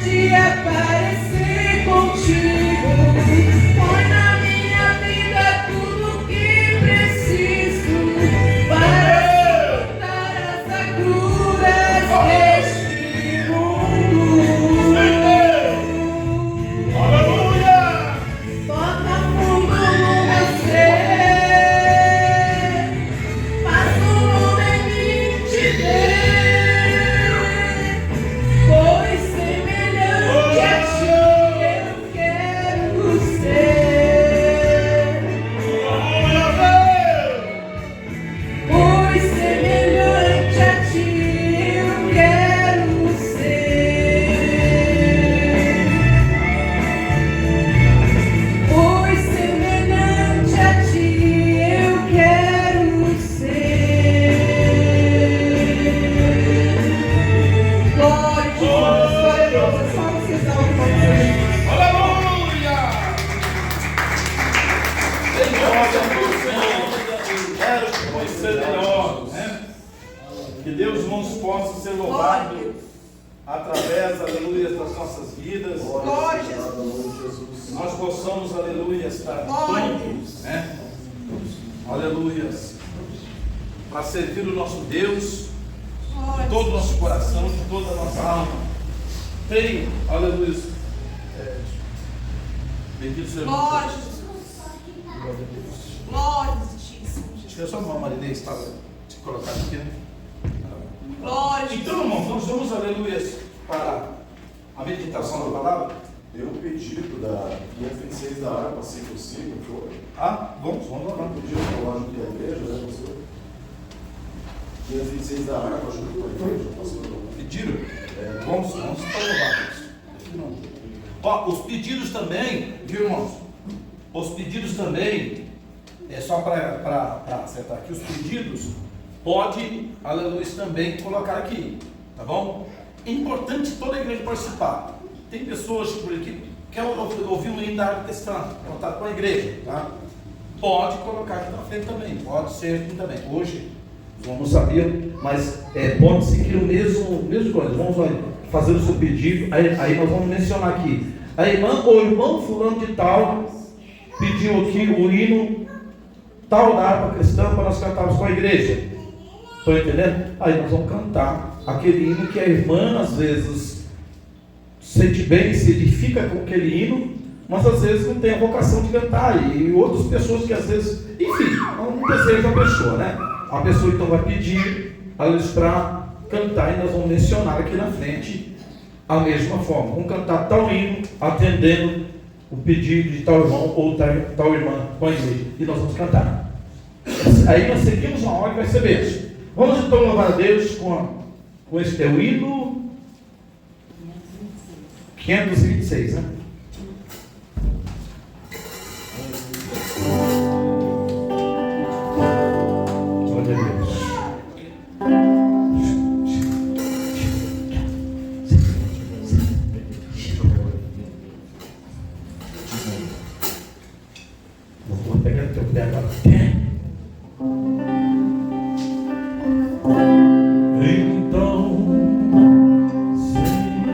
de aparecer contigo. Põe na minha vida tudo que preciso para suportar as agruras deste mundo. Aleluia! Bota fundo no meu ser, faz o mundo em mim te ver, pois semelhante a ti eu quero ser. Pois semelhante a ti eu quero ser. Pois semelhante a ti eu quero ser. Glória a Deus, glória a Deus. Só você exalta o nome de Jesus. Aleluia! Senhor, quero te conhecer melhor, né? Que Deus nos possa ser louvado através, aleluia, das nossas vidas. Glória a Jesus. Jesus. Nós possamos, aleluia, estar Glória a prontos, né? Aleluia, para servir o nosso Deus Glória de todo o nosso coração, de toda a nossa alma. Tem, aleluia, bendito seja Glória a Jesus. Jesus. Glória a ti, Senhor Jesus. Deixa eu só uma marinês para te colocar aqui, né? Glória a Então, Jesus. irmãos, nós vamos, aleluia, para a meditação da palavra. Tem um pedido da 526 da harpa, se possível, foi. Vamos lá. Um pedido para lá junto da igreja, né, pastor? 526 da harpa, junto com a igreja, pastor. Pediram? Vamos para louvar. Ó, os pedidos também, viu, irmãos? Os pedidos também, só para acertar aqui, os pedidos, pode, aleluia, também colocar aqui, tá bom? É importante toda a igreja participar. Tem pessoas que querem ouvir um hino da harpa cristã, contato com a igreja, tá? Pode colocar aqui na frente também, pode ser aqui também. Hoje, vamos saber, mas pode seguir o mesmo coisa. Vamos fazer o seu pedido, aí nós vamos mencionar aqui. A irmã ou irmão fulano de tal pediu aqui o hino tal da harpa cristã para nós cantarmos com a igreja. Estão entendendo? Aí nós vamos cantar aquele hino que a irmã às vezes sente bem, se edifica com aquele hino, mas às vezes não tem a vocação de cantar. E outras pessoas que às vezes, enfim, não deseja da pessoa, né? A pessoa então vai pedir a eles para cantar e nós vamos mencionar aqui na frente a mesma forma. Vamos cantar tal hino, atendendo o pedido de tal irmão ou tal irmã com a igreja. E nós vamos cantar. Aí nós seguimos uma hora que vai ser bênção. Vamos então louvar a Deus com esse teu hino 526, né? Glória a Deus. Vou pegar o teu pé agora. Então, Senhor,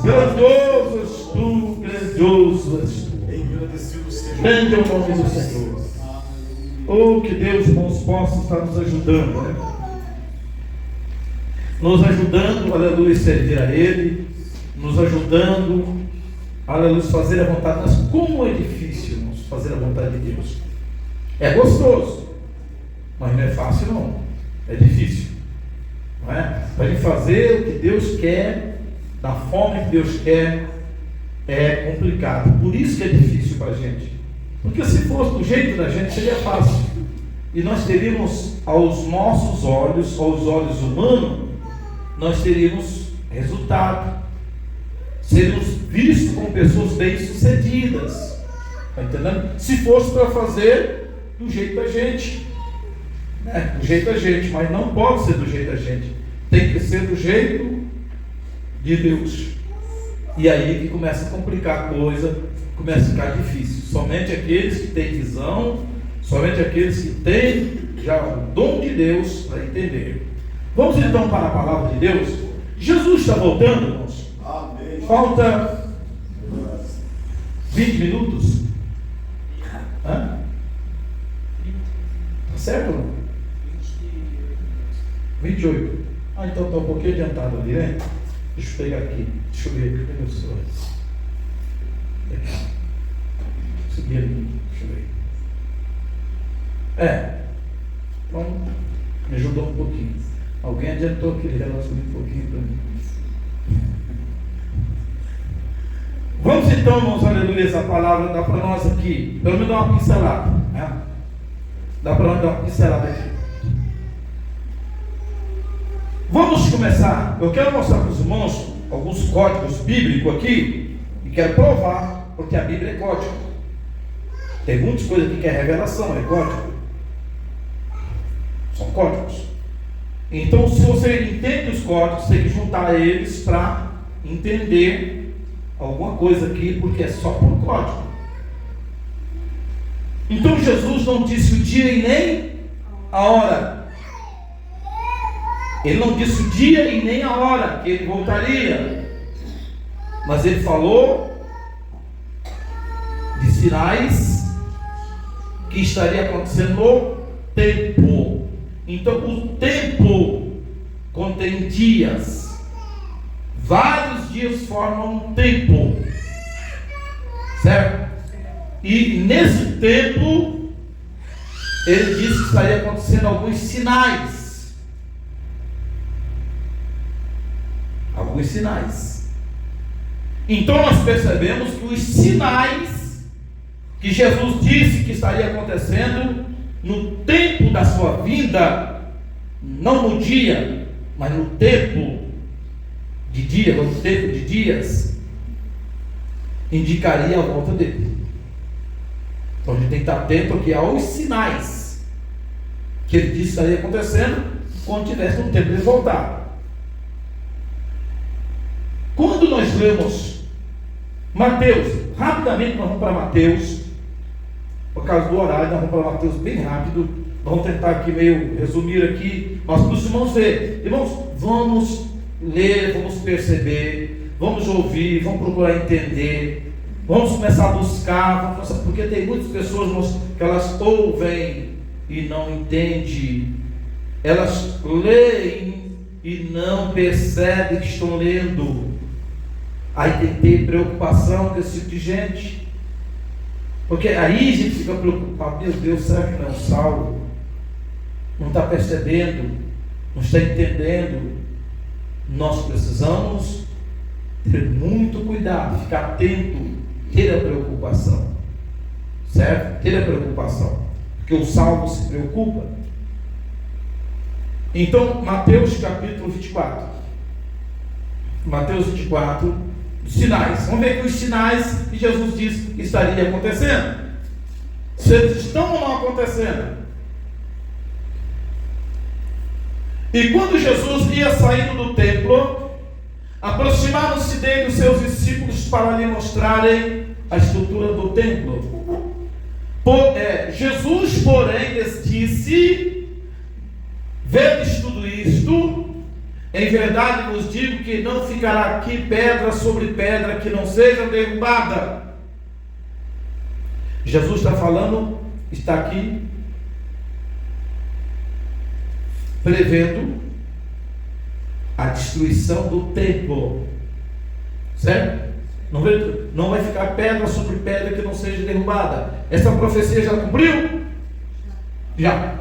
Grandioso és tu, grandioso és tu. Engrandecido seja Grande é o nome do Senhor. Oh, que Deus, irmãos, possa estar nos ajudando, né? Nos ajudando, aleluia, servir a Ele, nos ajudando, aleluia, fazer a vontade. Mas como é difícil, irmãos, fazer a vontade de Deus. É gostoso, mas não é fácil não, é difícil, não é? Para a gente fazer o que Deus quer, da forma que Deus quer, é complicado. Por isso que é difícil para a gente. Porque se fosse do jeito da gente, seria fácil. E nós teríamos, aos nossos olhos, aos olhos humanos, nós teríamos resultado. Seríamos vistos como pessoas bem-sucedidas. Está entendendo? Se fosse para fazer do jeito da gente. Do jeito da gente, mas não pode ser do jeito da gente. Tem que ser do jeito de Deus. E aí que começa a complicar a coisa, começa a ficar difícil. Somente aqueles que têm visão, somente aqueles que têm já o dom de Deus para entender. Vamos então para a palavra de Deus. Jesus está voltando, irmãos. Amém. Falta 20 minutos. Hã? Tá certo? 28. Então está um pouquinho adiantado ali, né? Deixa eu pegar aqui. Deixa eu ver. Cadê meu celular? Subir ali. Deixa eu ver. Então, me ajudou um pouquinho. Alguém adiantou aquele relógio um pouquinho para mim. Vamos então, irmãos, aleluia, a palavra dá para nós aqui. Pelo menos dar uma pincelada. Né? Dá para nós dar uma pincelada aqui. Vamos começar. Eu quero mostrar para os irmãos alguns códigos bíblicos aqui. E quero provar, porque a Bíblia é código. Tem muitas coisas aqui que é revelação, é código. São códigos. Então, se você entende os códigos, tem que juntar eles para entender alguma coisa aqui, porque é só por código. Então, Jesus não disse o dia e nem a hora. Ele não disse o dia e nem a hora que ele voltaria. Mas ele falou de sinais que estaria acontecendo no tempo. Então o tempo contém dias. Vários dias formam um tempo. Certo? E nesse tempo ele disse que estaria acontecendo alguns sinais. Alguns sinais. Então nós percebemos que os sinais que Jesus disse que estaria acontecendo no tempo da sua vinda, não no dia, mas no tempo de dia, no tempo de dias, indicaria a volta dele. Então a gente tem que estar atento aqui aos sinais que ele disse que estaria acontecendo quando tivesse no tempo de voltar. Quando nós lemos Mateus, rapidamente nós vamos para Mateus, por causa do horário, nós vamos para Mateus bem rápido. Vamos tentar aqui meio resumir aqui, mas para os irmãos verem. Irmãos, vamos ler, vamos perceber, vamos ouvir, vamos procurar entender, vamos começar a buscar, porque tem muitas pessoas, irmãos, que elas ouvem e não entendem, elas leem e não percebem que estão lendo. Aí tem que ter preocupação com esse tipo de gente. Porque aí a gente fica preocupado, meu Deus, será que não é salvo? Não está percebendo, não está entendendo. Nós precisamos ter muito cuidado, ficar atento, ter a preocupação, certo? Ter a preocupação, porque o salvo se preocupa. Então, Mateus capítulo 24. Mateus 24. Sinais, vamos ver aqui os sinais que Jesus disse que estaria acontecendo, se eles estão ou não acontecendo. E quando Jesus ia saindo do templo, aproximaram-se dele os seus discípulos para lhe mostrarem a estrutura do templo. Jesus, porém, lhes disse: vedes tudo isto? Em verdade vos digo que não ficará aqui pedra sobre pedra que não seja derrubada. Jesus está falando, está aqui prevendo a destruição do templo, certo? Não vai ficar pedra sobre pedra que não seja derrubada. Essa profecia já cumpriu? Já.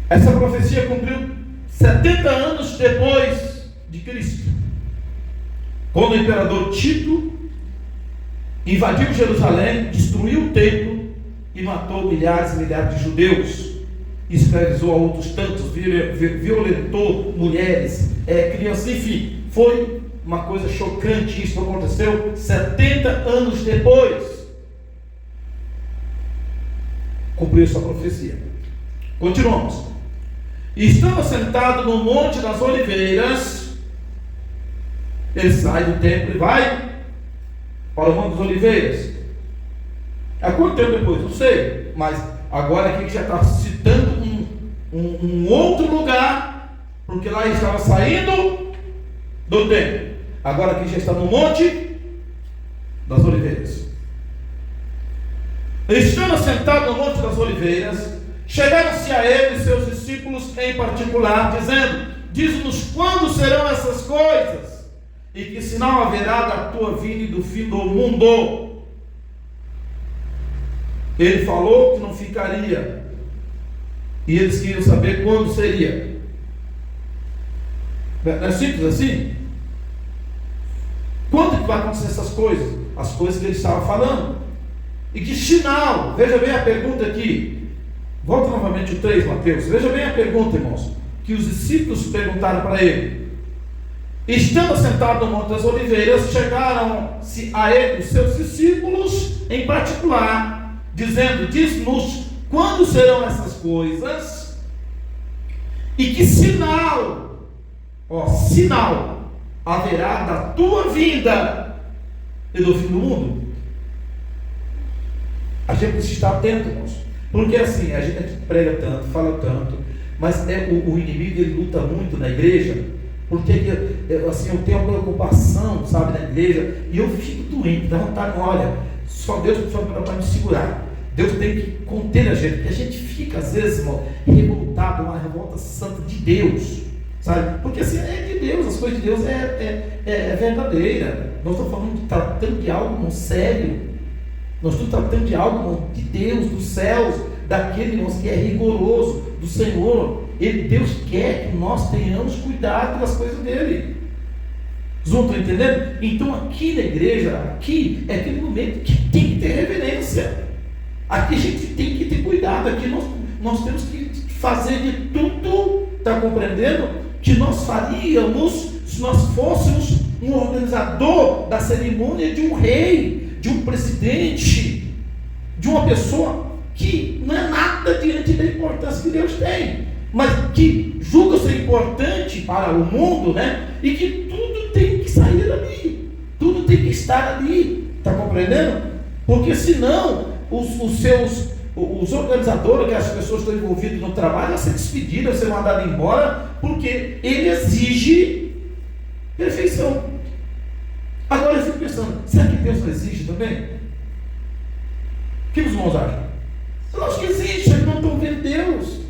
Essa profecia cumpriu 70 anos depois de Cristo, quando o imperador Tito invadiu Jerusalém, destruiu o templo e matou milhares e milhares de judeus, escravizou a outros tantos, violentou mulheres, crianças, enfim, foi uma coisa chocante. Isso aconteceu 70 anos depois. Cumpriu essa profecia. Continuamos. Estando sentado no Monte das Oliveiras, ele sai do templo e vai para o Monte das Oliveiras. Há quanto tempo depois? Não sei, mas agora aqui já está citando um outro lugar, porque lá ele estava saindo do templo. Agora aqui já está no Monte das Oliveiras. Estando sentado no Monte das Oliveiras, chegaram-se a ele e seus discípulos em particular, dizendo: diz-nos quando serão essas coisas, e que sinal haverá da tua vinda e do fim do mundo. Ele falou que não ficaria, e eles queriam saber quando seria. Não é simples assim? Quando que vai acontecer essas coisas? As coisas que ele estava falando. E que sinal? Veja bem a pergunta aqui. Volta novamente o 3, Mateus. Veja bem a pergunta, irmãos, que os discípulos perguntaram para ele. Estando sentado no Monte das Oliveiras, chegaram-se a ele os seus discípulos em particular, dizendo: diz-nos quando serão essas coisas, e que sinal, sinal haverá da tua vinda e do fim do mundo. A gente precisa estar atento, irmãos, porque assim, a gente prega tanto, fala tanto, mas o inimigo, ele luta muito na igreja, porque assim, eu tenho uma preocupação, sabe, na igreja, e eu fico doente, dá vontade, olha, só Deus para me segurar. Deus tem que conter a gente, porque a gente fica às vezes, irmão, revoltado, uma revolta santa de Deus, sabe? Porque assim, é de Deus, as coisas de Deus é verdadeira. Nós estamos falando, tratando de algo, irmão, sério. Nós estamos tratando de algo, irmão, de Deus, dos céus, daquele, irmão, que é rigoroso, do Senhor. Deus quer que nós tenhamos cuidado das coisas dele. Vocês estão entendendo? Então aqui na igreja, aqui é aquele momento que tem que ter reverência. Aqui a gente tem que ter cuidado. Aqui nós temos que fazer de tudo, está compreendendo? Que nós faríamos se nós fôssemos um organizador da cerimônia de um rei, de um presidente, de uma pessoa que não é nada diante da importância que Deus tem, mas que julga ser importante para o mundo, né? E que tudo tem que sair dali, tudo tem que estar ali, está compreendendo? Porque senão os organizadores, que as pessoas estão envolvidas no trabalho, vão ser despedidas, vão ser mandadas embora, porque ele exige perfeição. Agora eu fico pensando, será que Deus não exige também? O que os irmãos acham? Nós que existe, eles não estão vendo Deus,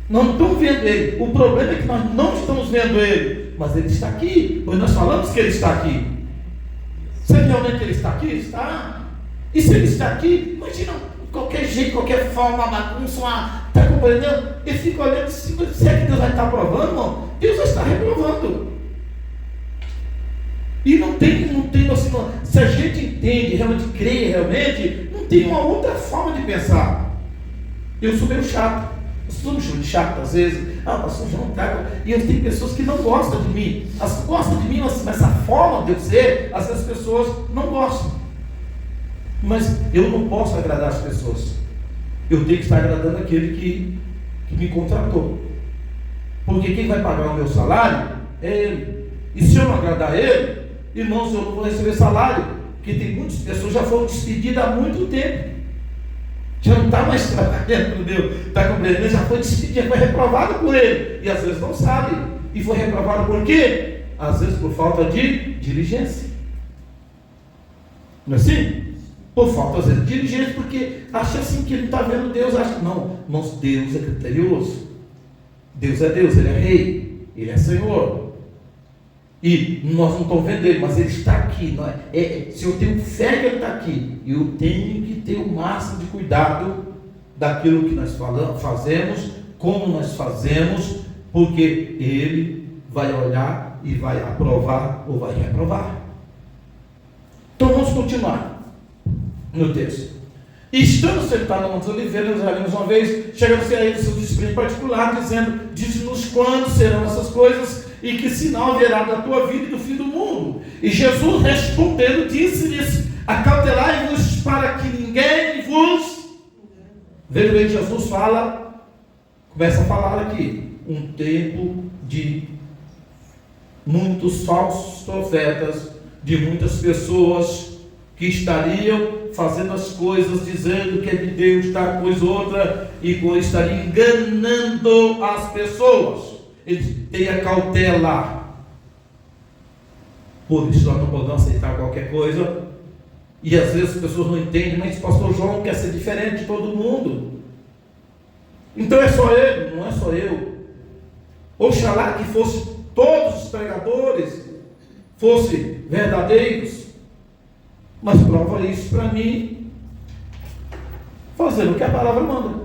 não estão vendo Ele. O problema é que nós não estamos vendo Ele, mas Ele está aqui, pois nós falamos que Ele está aqui. Será que realmente Ele está aqui? Está. E se Ele está aqui, imagina, qualquer jeito, qualquer forma, bagunça, está compreendendo? Ele fica olhando, será que Deus vai estar aprovando? Não, Deus vai estar reprovando. E não tem assim, se a gente entende, realmente crê, realmente, não tem uma outra forma de pensar. Eu sou meio chato, eu sou meio chato às vezes, pastor João tá, e eu tenho pessoas que não gostam de mim, elas gostam de mim, mas essa forma de eu ser, às vezes as pessoas não gostam. Mas eu não posso agradar as pessoas, eu tenho que estar agradando aquele que me contratou, porque quem vai pagar o meu salário é Ele, e se eu não agradar Ele, irmãos, eu não vou receber salário, porque tem muitas pessoas que já foram despedidas há muito tempo. Já não está mais trabalhando com Deus, está compreendendo, já foi despedido, já foi reprovado por ele, e às vezes não sabe, e foi reprovado por quê? Às vezes por falta de diligência, não é assim? Por falta às vezes de diligência, porque acha assim que ele está vendo Deus, acha que não, irmãos, Deus é criterioso, Deus, Ele é rei, Ele é Senhor, e nós não estamos vendo Ele, mas Ele está aqui, não é? Se eu tenho fé que Ele está aqui, eu tenho que ter o máximo de cuidado daquilo que nós fazemos, como nós fazemos, porque Ele vai olhar e vai aprovar ou vai reprovar. Então vamos continuar no texto. E estando sentado no Monte das Oliveiras, nós já vimos uma vez, chegando-se a ele seu discípulo em particular, dizendo: diz-nos quando serão essas coisas, e que sinal haverá da tua vida e do fim do mundo. E Jesus respondendo, disse-lhes: acautelai-vos para que ninguém vos... Veja bem, Jesus começa a falar aqui, um tempo de muitos falsos profetas, de muitas pessoas que estariam fazendo as coisas, dizendo que é de Deus, tal coisa outra, e estariam enganando as pessoas. Ele tem a cautela. Por isso nós não podemos aceitar qualquer coisa. E às vezes as pessoas não entendem, mas o pastor João quer ser diferente de todo mundo. Então é só ele, não é só eu. Oxalá que fosse todos os pregadores fossem verdadeiros. Mas prova isso para mim fazendo o que a palavra manda.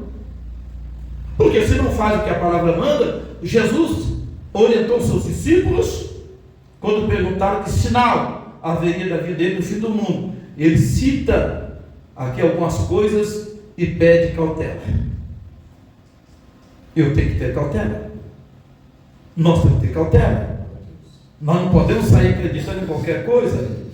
Porque se não faz o que a palavra manda, Jesus orientou seus discípulos quando perguntaram que sinal haveria da vida dele no fim do mundo. Ele cita aqui algumas coisas e pede cautela. Eu tenho que ter cautela. Nós temos que ter cautela. Nós não podemos sair acreditando em qualquer coisa.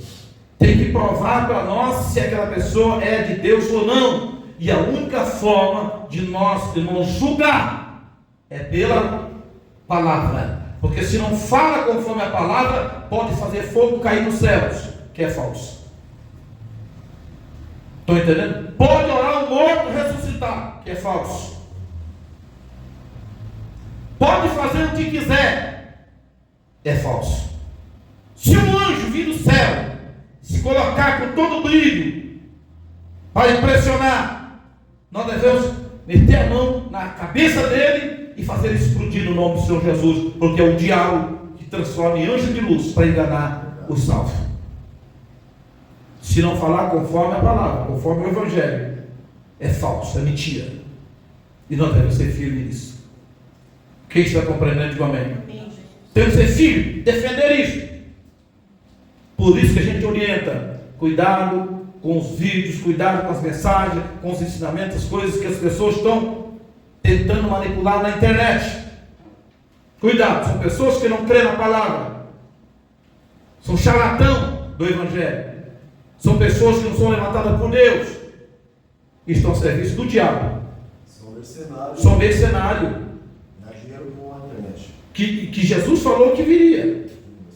Tem que provar para nós se aquela pessoa é de Deus ou não. E a única forma de nós, irmãos, julgar é pela palavra. Porque se não fala conforme a palavra, pode fazer fogo cair nos céus, que é falso. Estão entendendo? Pode orar o morto ressuscitar, que é falso. Pode fazer o que quiser, é falso. Se um anjo vir do céu, se colocar com todo o brilho para impressionar, nós devemos meter a mão na cabeça dele e fazer ele explodir no nome do Senhor Jesus, porque é o diabo que transforma em anjo de luz para enganar o salvo. Se não falar conforme a palavra, conforme o Evangelho, é falso, é mentira. E nós devemos ser firmes nisso. Quem está compreendendo, diga amém. Temos que ser firmes, defender isso. Por isso que a gente orienta, cuidado com os vídeos, cuidado com as mensagens, com os ensinamentos, as coisas que as pessoas estão tentando manipular na internet. Cuidado, são pessoas que não creem na palavra, são charlatão do Evangelho, são pessoas que não são levantadas por Deus, e estão a serviço do diabo. São mercenários. Que Jesus falou que viria.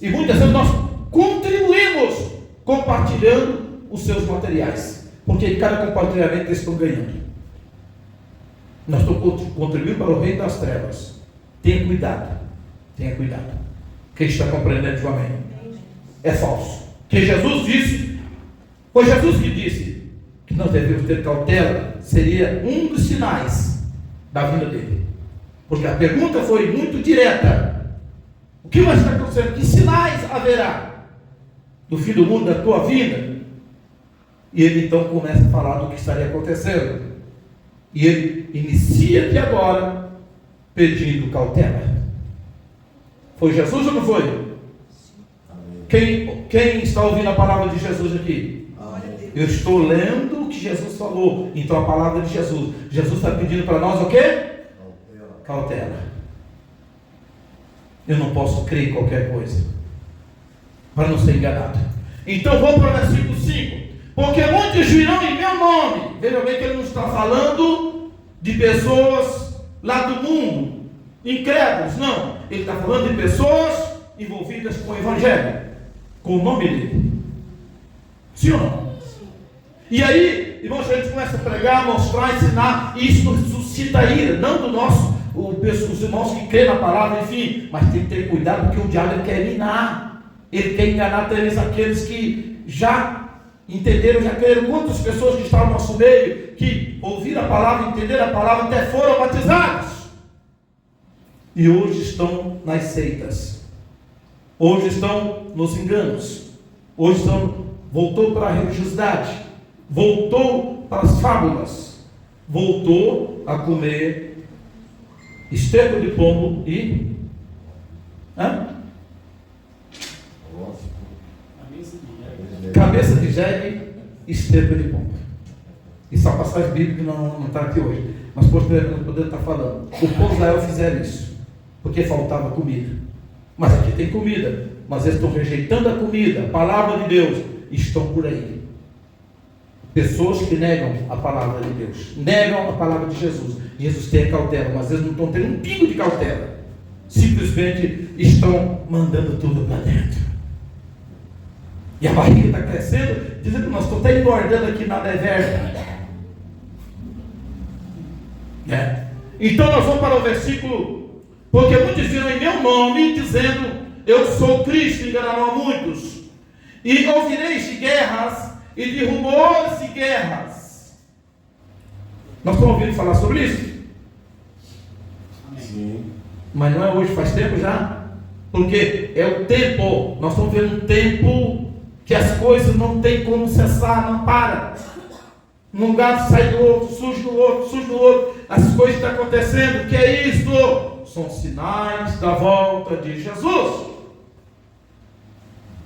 E muitas vezes nós contribuímos compartilhando os seus materiais, porque em cada compartilhamento eles estão ganhando. Nós estamos contribuindo para o reino das trevas. Tenha cuidado, tenha cuidado. Quem está compreendendo, diga amém. É falso. Que Jesus disse, foi Jesus que disse que nós devemos ter cautela, seria um dos sinais da vida dele. Porque a pergunta foi muito direta. O que vai estar acontecendo? Que sinais haverá do fim do mundo, da tua vida? E ele então começa a falar do que estaria acontecendo. E ele inicia de agora pedindo cautela. Foi Jesus ou não foi? Quem está ouvindo a palavra de Jesus aqui? Eu estou lendo o que Jesus falou. Então a palavra de Jesus. Jesus está pedindo para nós o quê? Cautela. Eu não posso crer em qualquer coisa para não ser enganado. Então vamos para o versículo 5. Porque muitos virão em meu nome. Veja bem que ele não está falando de pessoas lá do mundo, incrédulos, não. Ele está falando de pessoas envolvidas com o Evangelho, com o nome dele. Sim ou não? E aí, irmãos, a gente começa a pregar, mostrar, ensinar, e isso suscita ira, não do nosso, os irmãos que crêem na palavra, enfim, mas tem que ter cuidado, porque o diabo ele quer minar, ele quer enganar talvez aqueles que já entenderam, já creram. Quantas pessoas que estão no nosso meio, que ouviram a palavra, entenderam a palavra, até foram batizados, e hoje estão nas seitas, hoje estão nos enganos, hoje voltou para a religiosidade, voltou para as fábulas, voltou a comer esterco de pombo e cabeça de jegue e esterco de pombo. Isso é uma passagem bíblica que não está aqui hoje, mas posteriormente podemos estar falando. O povo de Israel fizeram isso porque faltava comida, mas aqui tem comida, mas eles estão rejeitando a comida, a palavra de Deus, e estão por aí. Pessoas que negam a palavra de Deus, negam a palavra de Jesus. Jesus tem a cautela, mas eles não estão tendo um pingo de cautela, simplesmente estão mandando tudo para dentro, e a barriga está crescendo, dizendo que nós estamos até engordando aqui na deserta. Então nós vamos para o versículo, porque muitos viram em meu nome, dizendo, eu sou Cristo, enganarão a muitos, e ouvireis de guerras e de rumores de guerras. Nós estamos ouvindo falar sobre isso? Sim. Mas não é hoje, faz tempo já, porque é o tempo, nós estamos vendo um tempo que as coisas não tem como cessar, não para. Um lugar sai do outro, surge do outro, surge do outro. As coisas estão acontecendo. O que é isso? São sinais da volta de Jesus.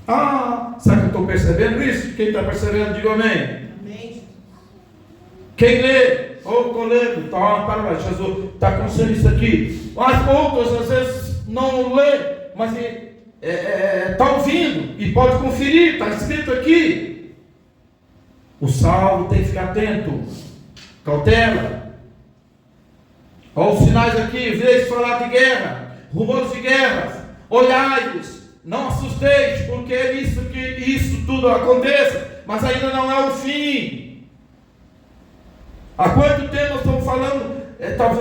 Será que eu estou percebendo isso? Quem está percebendo, diga amém. Amém. Quem lê, colendo, para lá, Jesus está acontecendo isso aqui. Mas outros às vezes não lê, mas está ouvindo e pode conferir, está escrito aqui. O salvo tem que ficar atento, cautela. Olha os sinais aqui, vejo falar de guerra, rumores de guerras, olhai-vos, não assusteis, porque é isso que isso tudo aconteça, mas ainda não é o fim. Há quanto tempo nós estamos falando,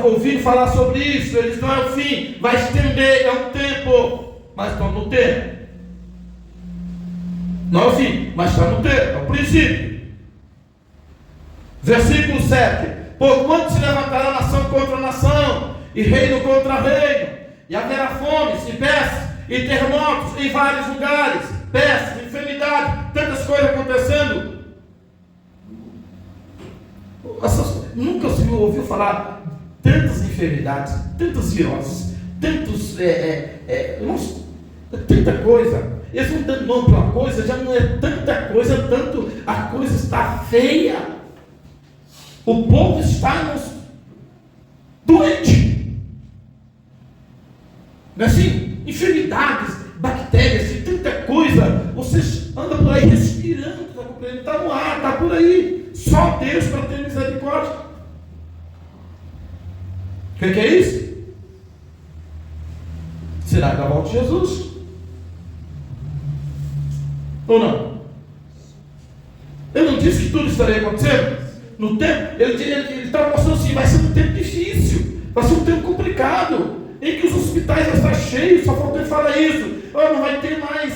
ouvindo falar sobre isso? Eles não é o fim, vai estender, é um tempo, mas estamos no tempo. Não é o fim, mas está no tempo, é o princípio. Versículo 7: porquanto se levantará nação contra nação, e reino contra reino, e haverá fomes e pestes, e terremotos em vários lugares, pestes, enfermidade, tantas coisas acontecendo. Nunca se ouviu falar tantas enfermidades, tantas viroses, tanta coisa. Eles não dão nome para uma coisa, já não é tanta coisa, tanto a coisa está feia. O povo está doente. Não é assim? Enfermidades, bactérias e tanta coisa. Vocês andam por aí respirando, está compreendendo? Está no ar, está por aí. Só Deus para ter misericórdia. O que é isso? Será da volta de Jesus? Ou não? Eu não disse que tudo estaria acontecendo? No tempo, ele estava mostrando assim, vai ser um tempo difícil, vai ser um tempo complicado, em que os hospitais vão estar cheios, só falta ele falar isso, não vai ter mais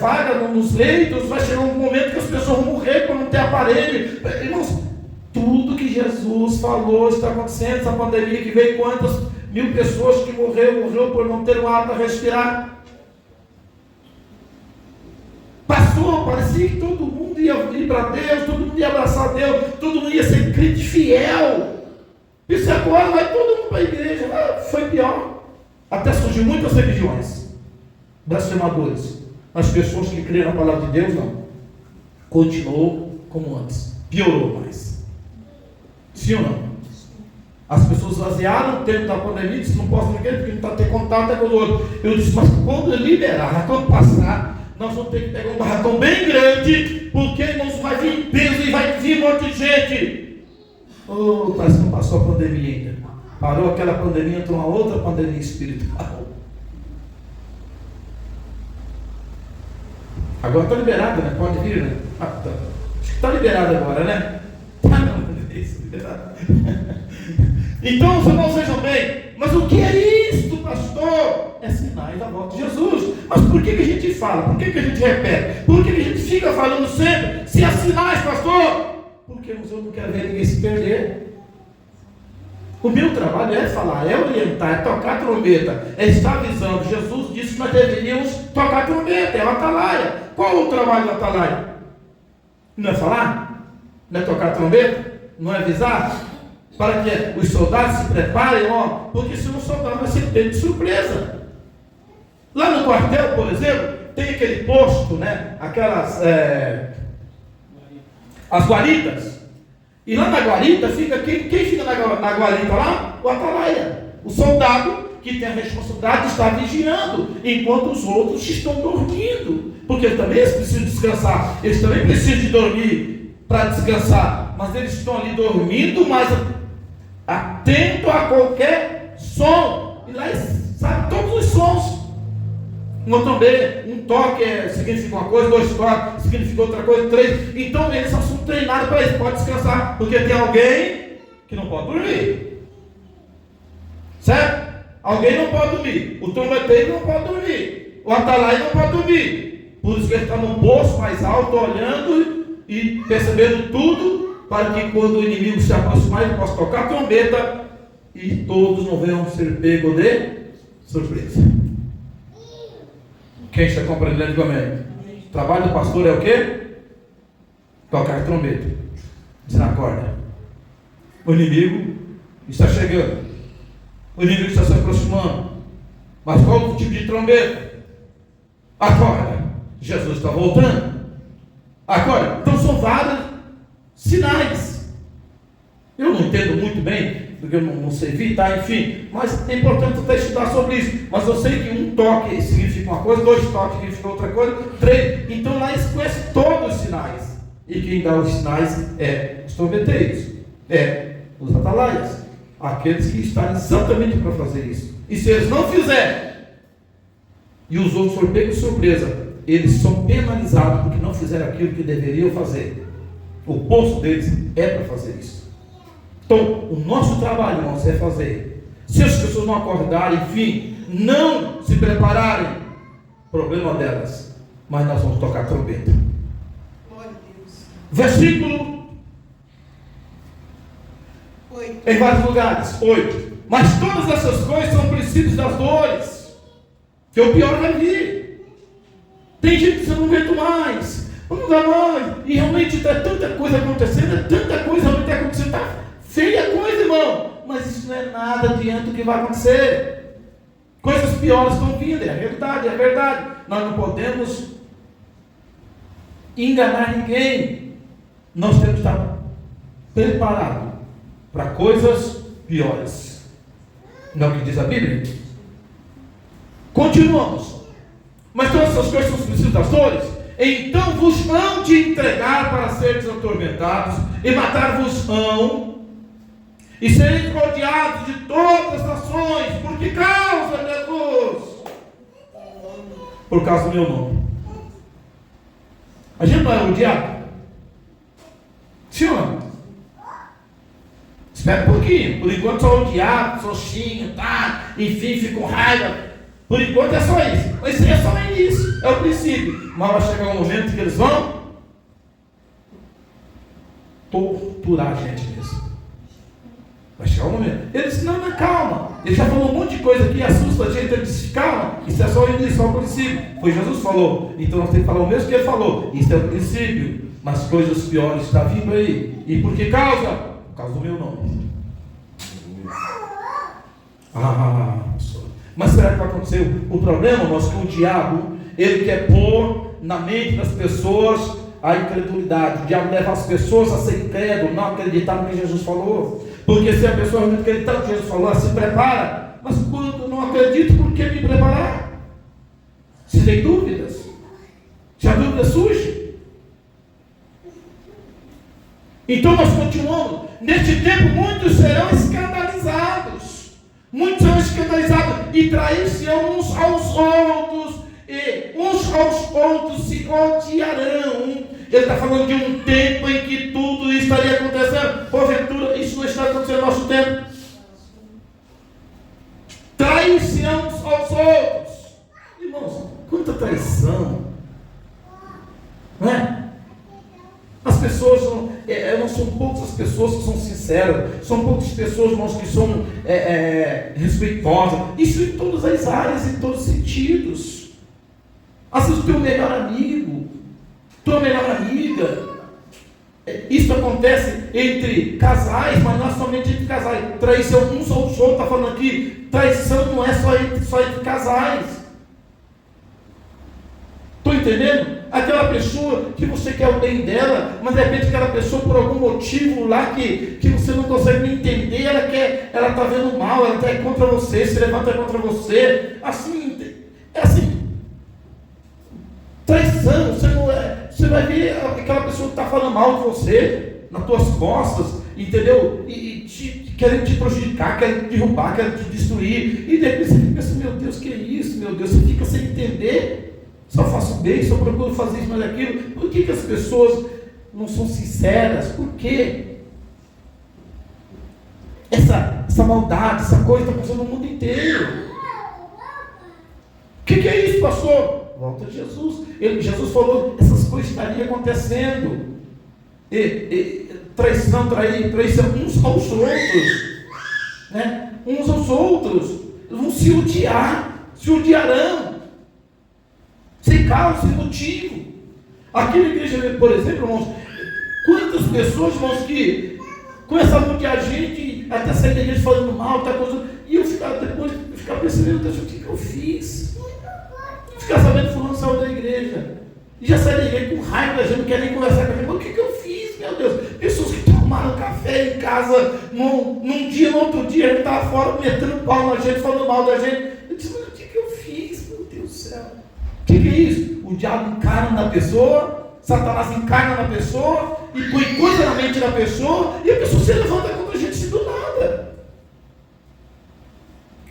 vaga nos leitos, vai chegar um momento que as pessoas vão morrer por não ter aparelho. Irmãos, tudo que Jesus falou está acontecendo. Essa pandemia que veio, quantas mil pessoas que morreu por não ter um ar para respirar. Pastor, parecia que todo mundo ia ir para Deus, todo mundo ia abraçar Deus, todo mundo ia ser crente fiel. Isso agora vai todo mundo para a igreja. Foi pior. Até surgiu muitas religiões blasfemadores. As pessoas que creram na palavra de Deus, não. Continuou como antes. Piorou mais. Sim ou não? As pessoas esvaziaram o tempo da pandemia, disse, não posso ninguém porque não está ter contato com o outro. Eu disse, mas quando liberar, quando passar, nós vamos ter que pegar um barracão bem grande, porque irmãos, vai vir peso e vai vir um monte de gente. Parece que não passou a pandemia ainda. Parou aquela pandemia, entrou uma outra pandemia espiritual. Agora está liberado, né? Pode vir, né? Está liberado agora, né? Tá, não, isso, liberado. Então, os irmãos, vejam bem, mas o que é isto, pastor? É sinais da volta de Jesus. Mas por que a gente fala? Por que a gente repete? Por que a gente fica falando sempre? Se há sinais, pastor? Porque eu não quero ver ninguém se perder. O meu trabalho é falar, é orientar, é tocar a trombeta, é estar avisando. Jesus disse que nós deveríamos tocar a trombeta, é o atalaia. Qual é o trabalho do atalaia? Não é falar? Não é tocar a trombeta? Não é avisar? Para que os soldados se preparem, porque senão o soldado vai ser pego de surpresa. Lá no quartel, por exemplo, tem aquele posto, né? Aquelas as guaritas. E lá na guarita fica quem fica na guarita lá? O atalaia, o soldado que tem a responsabilidade de estar vigiando enquanto os outros estão dormindo, porque também eles precisam descansar, eles também precisam de dormir para descansar, mas eles estão ali dormindo, mas atento a qualquer som, e lá eles sabem todos os sons. Um toque significa uma coisa, 2 toques significa outra coisa, 3. Então eles são treinados para isso, pode descansar, porque tem alguém que não pode dormir, certo? Alguém não pode dormir, o trombeteiro não pode dormir, o atalaia não pode dormir. Por isso que ele está num posto mais alto, olhando e percebendo tudo, para que quando o inimigo se aproximar, ele possa tocar a trombeta e todos não venham ser pegos de surpresa. Quem está compreendendo comigo? O trabalho do pastor é o quê? Tocar a trombeta. Dizer, acorda. O inimigo está chegando. O inimigo está se aproximando. Mas qual o tipo de trombeta? Acorda. Jesus está voltando. Acorda. Então são vários sinais. Eu não entendo muito bem, porque eu não sei evitar, enfim, mas é importante até estudar sobre isso. Mas eu sei que um toque significa uma coisa, 2 toques significa outra coisa, 3. Então lá eles conhecem todos os sinais. E quem dá os sinais é os trombeteiros, é os atalaias, aqueles que estão exatamente para fazer isso. E se eles não fizerem, e os outros forem pegos de surpresa, eles são penalizados porque não fizeram aquilo que deveriam fazer. O posto deles é para fazer isso. Então, o nosso trabalho, irmãos, é fazer. Se as pessoas não acordarem, enfim, não se prepararem, problema delas. Mas nós vamos tocar a trombeta. Versículo 8. Em vários lugares, 8. Mas todas essas coisas são princípios das dores, que o pior vai vir. Tem gente que você não aguenta mais, não dá mais. E realmente está tanta coisa acontecendo, está feia coisa, irmão, mas isso não é nada diante do que vai acontecer. Coisas piores estão vindo, é a realidade, é a verdade. Nós não podemos enganar ninguém. Nós temos que estar preparados para coisas piores. Não é o que diz a Bíblia? Continuamos. Mas todas essas coisas são princípios das dores. Então vos hão de entregar para seres atormentados, e matar-vos-ão, e sereis rodeados de todas as nações. Por que causa, Jesus? Por causa do meu nome. A gente não é rodeado? Sim ou não? Espera um pouquinho. Por enquanto sou rodeado, sou xingo, tá? Enfim, fico com raiva. Por enquanto é só isso. Mas isso é só o início, é o princípio. Mas vai chegar um momento que eles vão torturar a gente mesmo. Vai chegar um momento. Ele disse, não, calma. Ele já falou um monte de coisa aqui, assusta a gente. Ele disse, calma, isso é só o início, só o princípio. Foi Jesus que falou. Então nós temos que falar o mesmo que ele falou. Isso é o princípio. Mas coisas piores estão vindo aí. E por que causa? Por causa do meu nome. Mas será que vai acontecer? O problema, irmãos, que o diabo, ele quer pôr na mente das pessoas a incredulidade. O diabo leva as pessoas a ser incrédulo, não acreditar no que Jesus falou. Porque se a pessoa não acreditar no que Jesus falou, ela se prepara. Mas quando não acredito, por que me preparar? Se tem dúvidas, se a dúvida surge. Então nós continuamos. Neste tempo muitos serão escandalizados. Muitos serão escandalizados e trair-se-ão uns aos outros, e uns aos outros se odiarão. Ele está falando de um tempo em que tudo estaria acontecendo. Porventura, isso não está acontecendo no nosso tempo. Traição uns aos outros. Irmãos, quanta traição. Não é? As pessoas não são poucas as pessoas que são sinceras, são poucas pessoas, irmãos, que são respeitosas. Isso em todas as áreas, em todos os sentidos. Às vezes o teu melhor amigo, tua melhor amiga. Isso acontece entre casais, mas não é somente entre casais. Traição uns aos outros, está falando aqui. Traição não é só entre casais. Estou entendendo? Aquela pessoa que você quer o bem dela, mas de repente aquela pessoa por algum motivo lá que você não consegue nem entender, ela está vendo mal, ela está contra você, se levanta contra você. Assim, é assim. Traição, você vai ver aquela pessoa que está falando mal de você, nas tuas costas, entendeu? E querendo te prejudicar, querendo te derrubar, querendo te destruir. E depois você pensa, meu Deus, que é isso, meu Deus? Você fica sem entender. Só faço bem, só procuro fazer isso, mas aquilo. Por que as pessoas não são sinceras? Por quê? Essa maldade, essa coisa está passando no mundo inteiro. O que é isso, pastor? Volta de Jesus. Jesus falou, essas coisas estariam acontecendo. Traição uns aos outros. Né? Uns aos outros. Vão se odiar, se odiarão. Sem causa, sem motivo. Aqui na igreja, por exemplo, irmãos, quantas pessoas, irmãos, que começam a odiar a gente, até sair da igreja falando mal, tá coisa, e eu depois ficar pensando, Deus, o que eu fiz? Ficar sabendo fulano saiu da igreja. E já sai da igreja com raiva da gente, não quer nem conversar com a gente. Mas o que eu fiz, meu Deus? Pessoas que tomaram café em casa, num dia, no outro dia, a gente estava fora, metendo pau na gente, falando mal da gente. Eu disse, mas o que eu fiz, meu Deus do céu? O que é isso? O diabo encarna na pessoa, Satanás encarna na pessoa, e põe coisa na mente da pessoa, e a pessoa se levanta contra a gente assim do nada.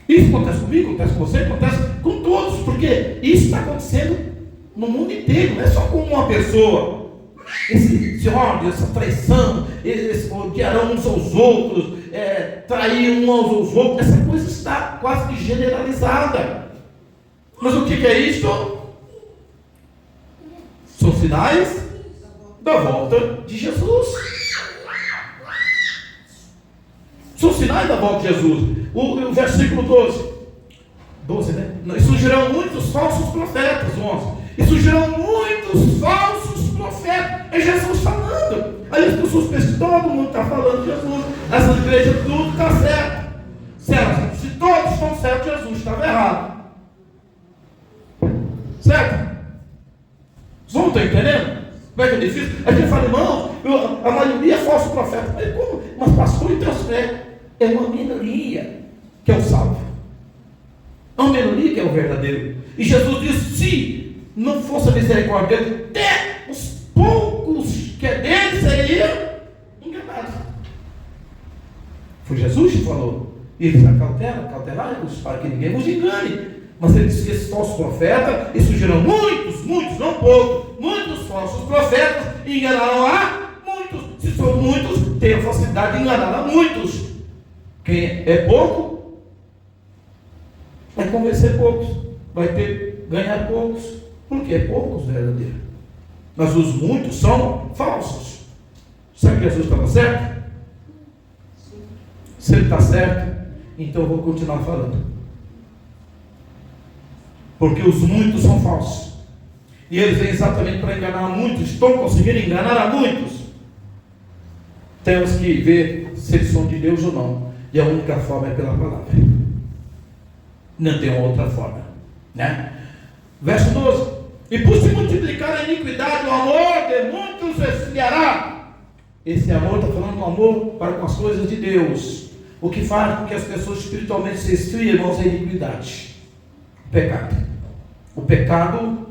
Isso acontece comigo, acontece com você, acontece com todos, porque isso está acontecendo no mundo inteiro, não é só com uma pessoa. Esse ódio, essa traição, esse odiarão uns aos outros, trair uns aos outros, essa coisa está quase que generalizada. Mas o que é isto? São sinais da volta de Jesus. São sinais da volta de Jesus. O versículo 12, né? E surgirão muitos falsos profetas, 11. E surgirão muitos falsos profetas. É Jesus falando. Aí as pessoas pensam, todo mundo está falando de Jesus. Essas igrejas, tudo está certo. Certo? Se todos estão certos, Jesus estava errado. Certo? Vocês não estão entendendo? Como é que é difícil? A gente fala, irmão, a maioria é falso profeta. Mas como? Mas pastor, então é uma minoria que é o salvo. É uma minoria que é o verdadeiro. E Jesus disse, se não fosse a misericórdia dele, até os poucos que é dele seriam enganados. Foi Jesus que falou. E ele cautelar-nos para que ninguém nos engane. Mas ele disse que esse falso profeta, e surgirão muitos, não poucos, muitos falsos profetas, e enganarão a muitos. Se são muitos, tem a facilidade de enganar a muitos. Quem é pouco, vai convencer poucos, vai ganhar poucos, porque é poucos verdadeiros. Mas os muitos são falsos. Será que Jesus estava certo? Se ele está certo, então eu vou continuar falando. Porque os muitos são falsos. E eles vêm exatamente para enganar a muitos. Estão conseguindo enganar a muitos. Temos que ver se eles são de Deus ou não. E a única forma é pela palavra. Não tem outra forma. Né? Verso 12. E por se multiplicar a iniquidade, o amor de muitos se esfriará. Esse amor está falando do amor para com as coisas de Deus. O que faz com que as pessoas espiritualmente se esfriem, irmãos, é a iniquidade. O pecado. O pecado,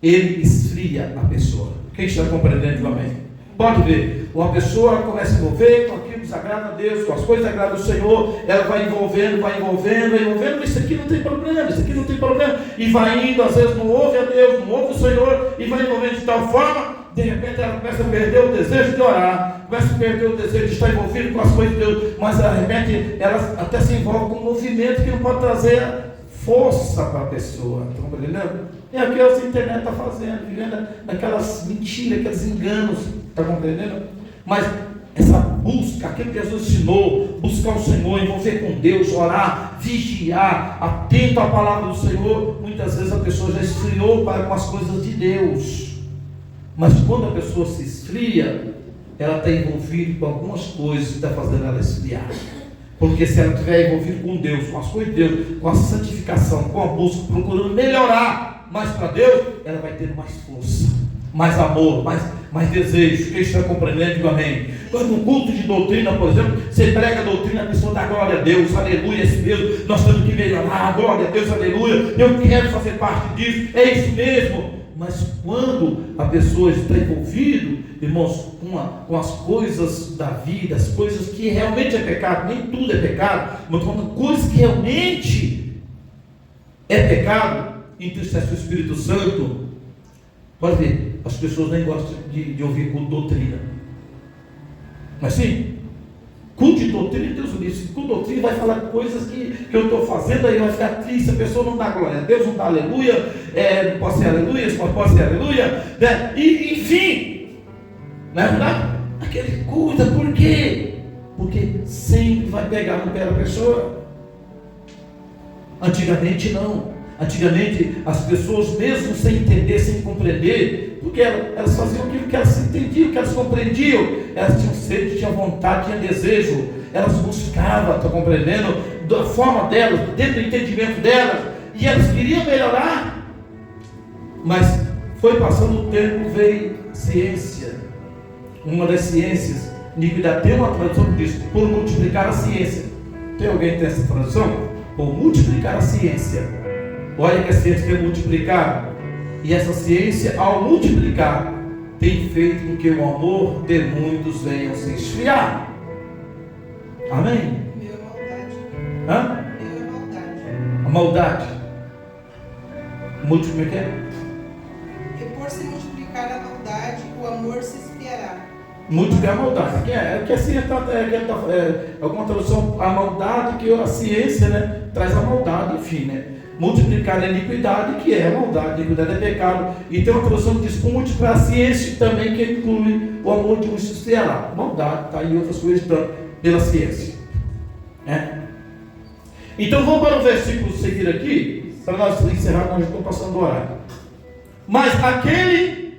ele esfria a pessoa. Quem está compreendendo também? Pode ver, uma pessoa começa a envolver com aquilo que desagrada a Deus, com as coisas que agradam o Senhor, ela vai envolvendo, mas isso aqui não tem problema, e vai indo, às vezes não ouve a Deus, não ouve o Senhor, e vai envolvendo de tal forma, de repente ela começa a perder o desejo de orar, começa a perder o desejo de estar envolvido com as coisas de Deus, mas de repente ela até se envolve com um movimento que não pode trazer força para a pessoa. Estão compreendendo? É o que a internet está fazendo, vivendo aquelas mentiras, aqueles enganos. Está compreendendo? Mas essa busca, aquilo que Jesus ensinou, buscar o Senhor, envolver com Deus, orar, vigiar, atento à palavra do Senhor, muitas vezes a pessoa já esfriou para com as coisas de Deus. Mas quando a pessoa se esfria, ela está envolvida com algumas coisas que está fazendo ela esfriar. Porque se ela estiver envolvida com Deus, com as coisas de Deus, com a santificação, com a busca, procurando melhorar mais para Deus, ela vai ter mais força, mais amor, mais desejo. Quem está compreendendo, diga amém. Quando um culto de doutrina, por exemplo, você prega a doutrina, a pessoa dá glória a Deus, aleluia, é isso mesmo, nós temos que melhorar, glória a Deus, aleluia, eu quero fazer parte disso, é isso mesmo. Mas quando a pessoa está envolvida, irmãos, com as coisas da vida, as coisas que realmente é pecado, nem tudo é pecado, mas quando coisas que realmente é pecado, entristece o Espírito Santo. Pode ver, as pessoas nem gostam de ouvir culto de doutrina. Mas sim, culto de doutrina, Deus me disse, culto de doutrina vai falar coisas que eu estou fazendo, aí vai ficar triste, a pessoa não dá glória a Deus, não dá aleluia, não pode ser aleluia, não pode ser aleluia, né? E enfim, não é verdade? Aquele culto, por quê? Porque sempre vai pegar no pé da pessoa. Antigamente não. Antigamente as pessoas, mesmo sem entender, sem compreender, porque elas faziam aquilo que elas entendiam, que elas compreendiam, elas tinham sede, tinham vontade, tinham desejo, elas buscavam, está compreendendo, da forma delas, dentro do entendimento delas, e elas queriam melhorar. Mas foi passando o tempo, veio ciência, uma das ciências, iniquidade. Tem uma tradução que diz, por multiplicar a ciência. Tem alguém que tem essa tradução? Por multiplicar a ciência. Olha que a ciência quer multiplicar, e essa ciência, ao multiplicar, tem feito com que o amor de muitos venha se esfriar. Amém? Meu é maldade. Hã? Meu é maldade. A maldade. Multiplicar. E por se multiplicar a maldade, o amor se esfriará. Multiplicar a maldade. Que a ciência alguma tradução, a maldade, que a ciência, né, traz a maldade, enfim, né? Multiplicar a iniquidade, que é a maldade, a iniquidade é pecado. E tem uma tradução que diz, por multiplicar a ciência também, que inclui o amor de um se esfriará. Maldade, está aí outras coisas pela ciência. Então vamos para o versículo seguir aqui, para nós encerrar, nós já estamos passando do horário. Mas aquele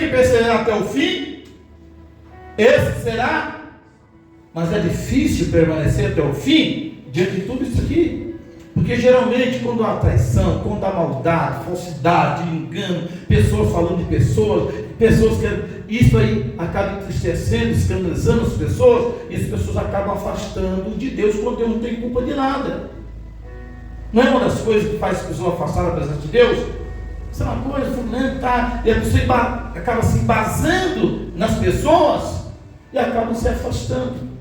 que perseverar até o fim, esse será. Mas é difícil permanecer até o fim, diante de tudo isso aqui. Porque geralmente quando há traição, quando há maldade, falsidade, engano, pessoas falando de pessoas que isso aí acaba entristecendo, escandalizando as pessoas, e as pessoas acabam afastando de Deus quando Deus não tem culpa de nada. Não é uma das coisas que faz as pessoas afastar da presença de Deus? Isso é uma coisa, fulano tá, e a pessoa acaba se embasando nas pessoas e acaba se afastando.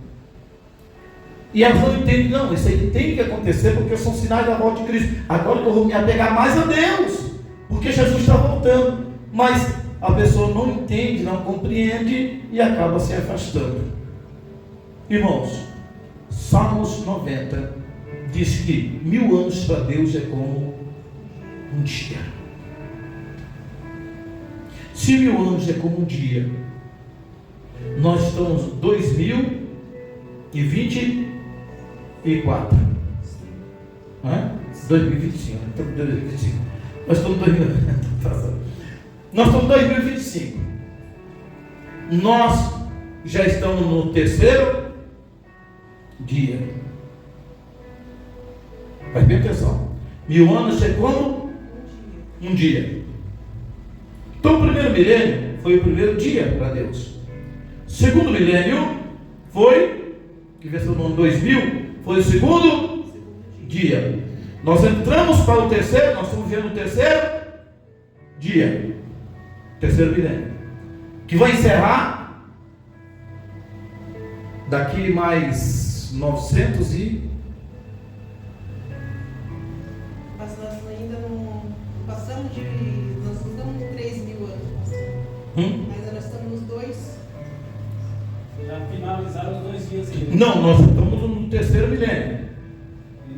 E elas não entendem, não, isso aí tem que acontecer porque são sinais da volta de Cristo. Agora eu vou me apegar mais a Deus, porque Jesus está voltando. Mas a pessoa não entende, não compreende e acaba se afastando. Irmãos, Salmos 90 diz que 1000 anos para Deus é como um dia. Se 1000 anos é como um dia, nós estamos 2024. 2025. Nós estamos em 2025. Nós já estamos no terceiro dia. Preste bem atenção. 1000 anos é como um dia. Então o primeiro milênio foi o primeiro dia para Deus. O segundo milênio foi, que veio no ano 2000, foi o segundo dia. Nós entramos para o terceiro, nós estamos vendo o terceiro dia, terceiro milênio, que vai encerrar daqui mais 900 e... Mas nós ainda não passamos de... Nós não estamos em 3.000 anos. Mas nós estamos nos 2. Já finalizaram os 2 dias aí. Não, nós estamos no terceiro milênio.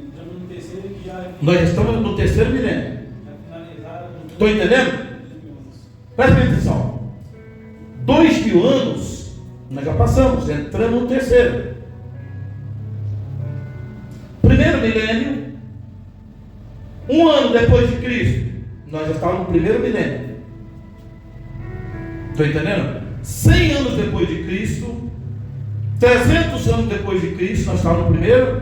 Estamos no terceiro que já. Nós estamos no terceiro milênio. Já finalizaram os Estou entendendo? Presta atenção. 2000 anos, nós já passamos, entramos no terceiro. Primeiro milênio, 1 ano depois de Cristo, nós já estávamos no primeiro milênio. Estou entendendo? 100 anos depois de Cristo, 300 anos depois de Cristo, nós estávamos no primeiro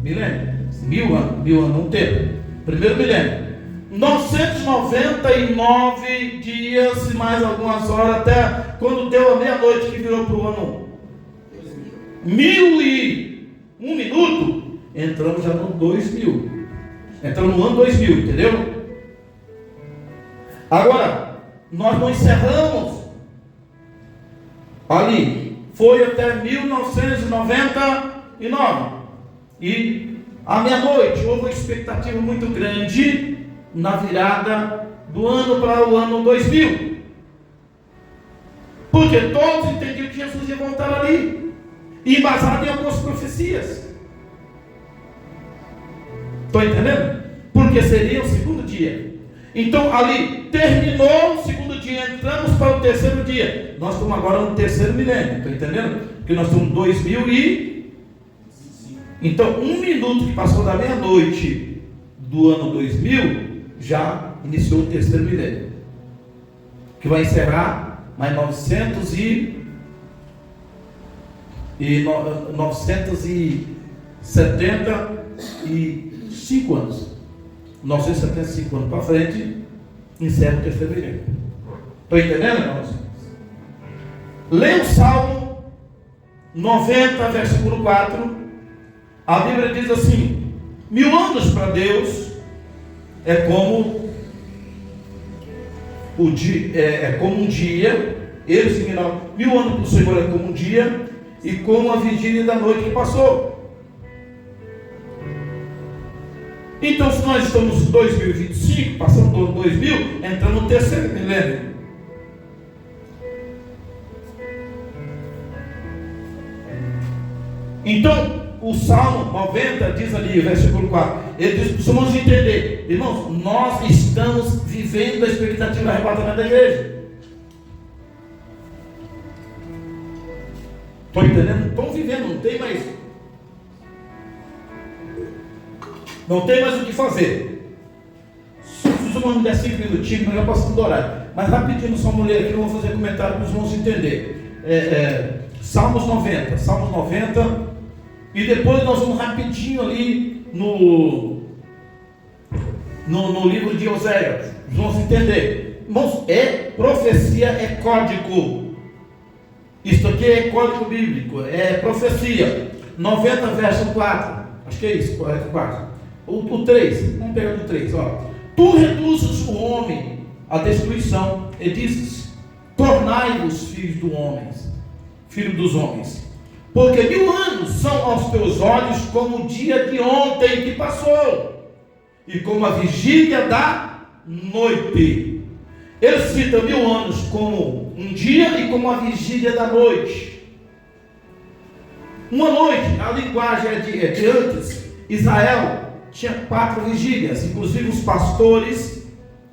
milênio. 1000 anos, um tempo. Primeiro milênio. 999 dias e mais algumas horas, até quando deu a meia-noite que virou para o ano 1001 minuto, entramos já no 2000. Entramos no ano 2000, entendeu? Agora, nós não encerramos ali, foi até 1999. E à meia-noite houve uma expectativa muito grande na virada do ano para o ano 2000. Porque todos entendiam que Jesus ia voltar ali, e embasado em algumas profecias. Estão entendendo? Porque seria o segundo dia. Então ali terminou o segundo dia, entramos para o terceiro dia. Nós estamos agora no terceiro milênio. Estão entendendo? Porque nós estamos em 2000 e... Então 1 minuto que passou da meia-noite do ano 2000 já iniciou o terceiro milênio, que vai encerrar mais 975 anos. 975 anos para frente, encerra o terceiro milênio. Estão entendendo, irmãos? Leia o Salmo 90, versículo 4. A Bíblia diz assim: 1000 anos para Deus é como um dia. Ele se 1000 anos para o Senhor é como um dia, e como a vigília da noite que passou. Então, se nós estamos em 2025, passando do ano 2000, entrando no terceiro milênio. Então, o Salmo 90 diz ali, versículo 4, ele diz: precisamos entender, irmãos, nós estamos vivendo a expectativa do arrebatamento da igreja. Estão entendendo? Estão vivendo, não tem mais o que fazer. Se os irmãos me der 5 minutinhos, nós já passamos do horário. Mas rapidinho, só mulher aqui, eu vou fazer comentário para os irmãos entender. Salmos 90, e depois nós vamos rapidinho ali no livro de Oséias. Vamos entender. Irmãos, profecia é código. Isto aqui é código bíblico, é profecia. 90 verso 4. Acho que é isso, 4. O 3, vamos pegar o 3, ó. Tu reduzes o homem à destruição, e dizes: tornai-vos filho dos homens, porque 1000 anos são aos teus olhos como o dia de ontem que passou, e como a vigília da noite. Ele cita 1000 anos como um dia e como a vigília da noite. Uma noite, a linguagem é de antes. Israel tinha 4 vigílias, inclusive os pastores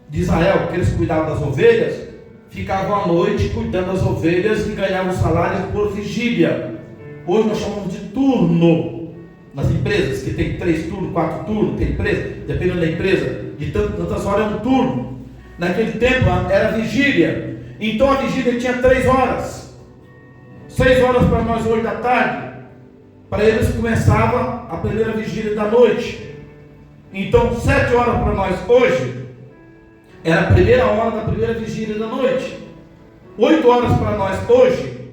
de Israel, que eles cuidavam das ovelhas, ficavam à noite cuidando das ovelhas e ganhavam salário por vigília. Hoje nós chamamos de turno. Nas empresas que tem 3 turnos, 4 turnos, tem empresa, dependendo da empresa, de tantas horas é um turno. Naquele tempo era vigília. Então a vigília tinha 3 horas. 6 horas para nós hoje da tarde. Para eles começava a primeira vigília da noite. Então 7 horas para nós hoje era a primeira hora da primeira vigília da noite. 8 horas para nós hoje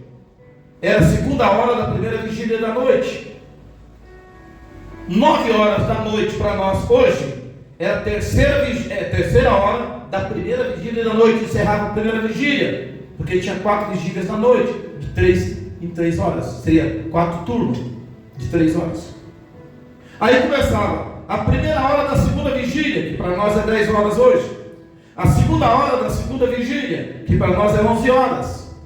era a segunda hora da primeira vigília da noite. 9 horas da noite para nós hoje era a terceira hora da primeira vigília da noite. Encerrava a primeira vigília, porque tinha 4 vigílias da noite, de 3 em 3 horas. Seria 4 turnos de 3 horas. Aí começava a primeira hora da segunda vigília, que para nós é 10 horas hoje. A segunda hora da segunda vigília, que para nós é 11 horas.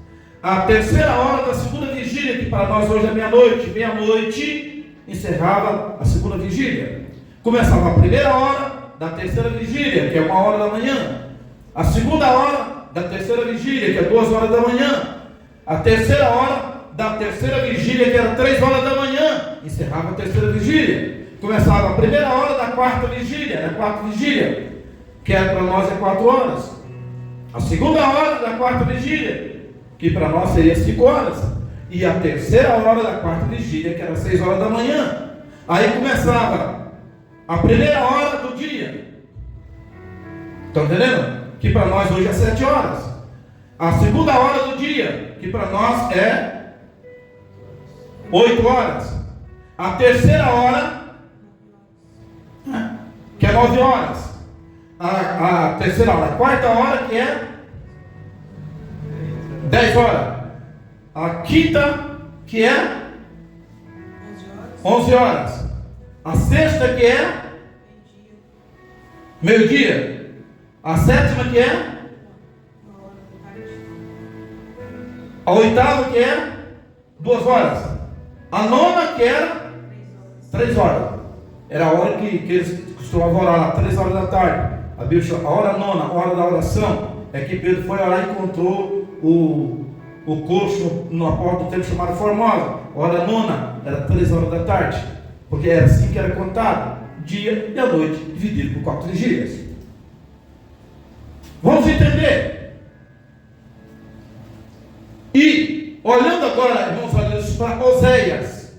A terceira hora da segunda vigília, que para nós hoje é meia-noite. Meia-noite encerrava a segunda vigília. Começava a primeira hora da terceira vigília, que é 1h da manhã. A segunda hora da terceira vigília, que é 2h da manhã. A terceira hora da terceira vigília, que era 3h da manhã, encerrava a terceira vigília. Começava a primeira hora da quarta vigília, que para nós é 4 horas. A segunda hora da quarta vigília, que para nós seria 5 horas. E a terceira hora da quarta vigília, que era 6h da manhã. Aí começava a primeira hora do dia. Estão entendendo? Que para nós hoje é 7 horas. A segunda hora do dia, que para nós é 8 horas. A terceira hora, que é 9 horas. A terceira hora, a quarta hora, que é 10 horas. A quinta, que é 11 horas. A sexta, que é meio-dia. A sétima, que é a oitava, que é 2 horas. A nona, que era 3 horas. Era a hora que eles costumavam orar lá, 3 horas da tarde. A Bíblia chama a hora nona, a hora da oração. É que Pedro foi orar e encontrou o coxo na porta do templo chamado Formosa. A hora nona era 3 horas da tarde. Porque era assim que era contado. Dia e a noite, dividido por 4 vigílias. Vamos entender? E, olhando agora, irmãos, olhando para Oséias.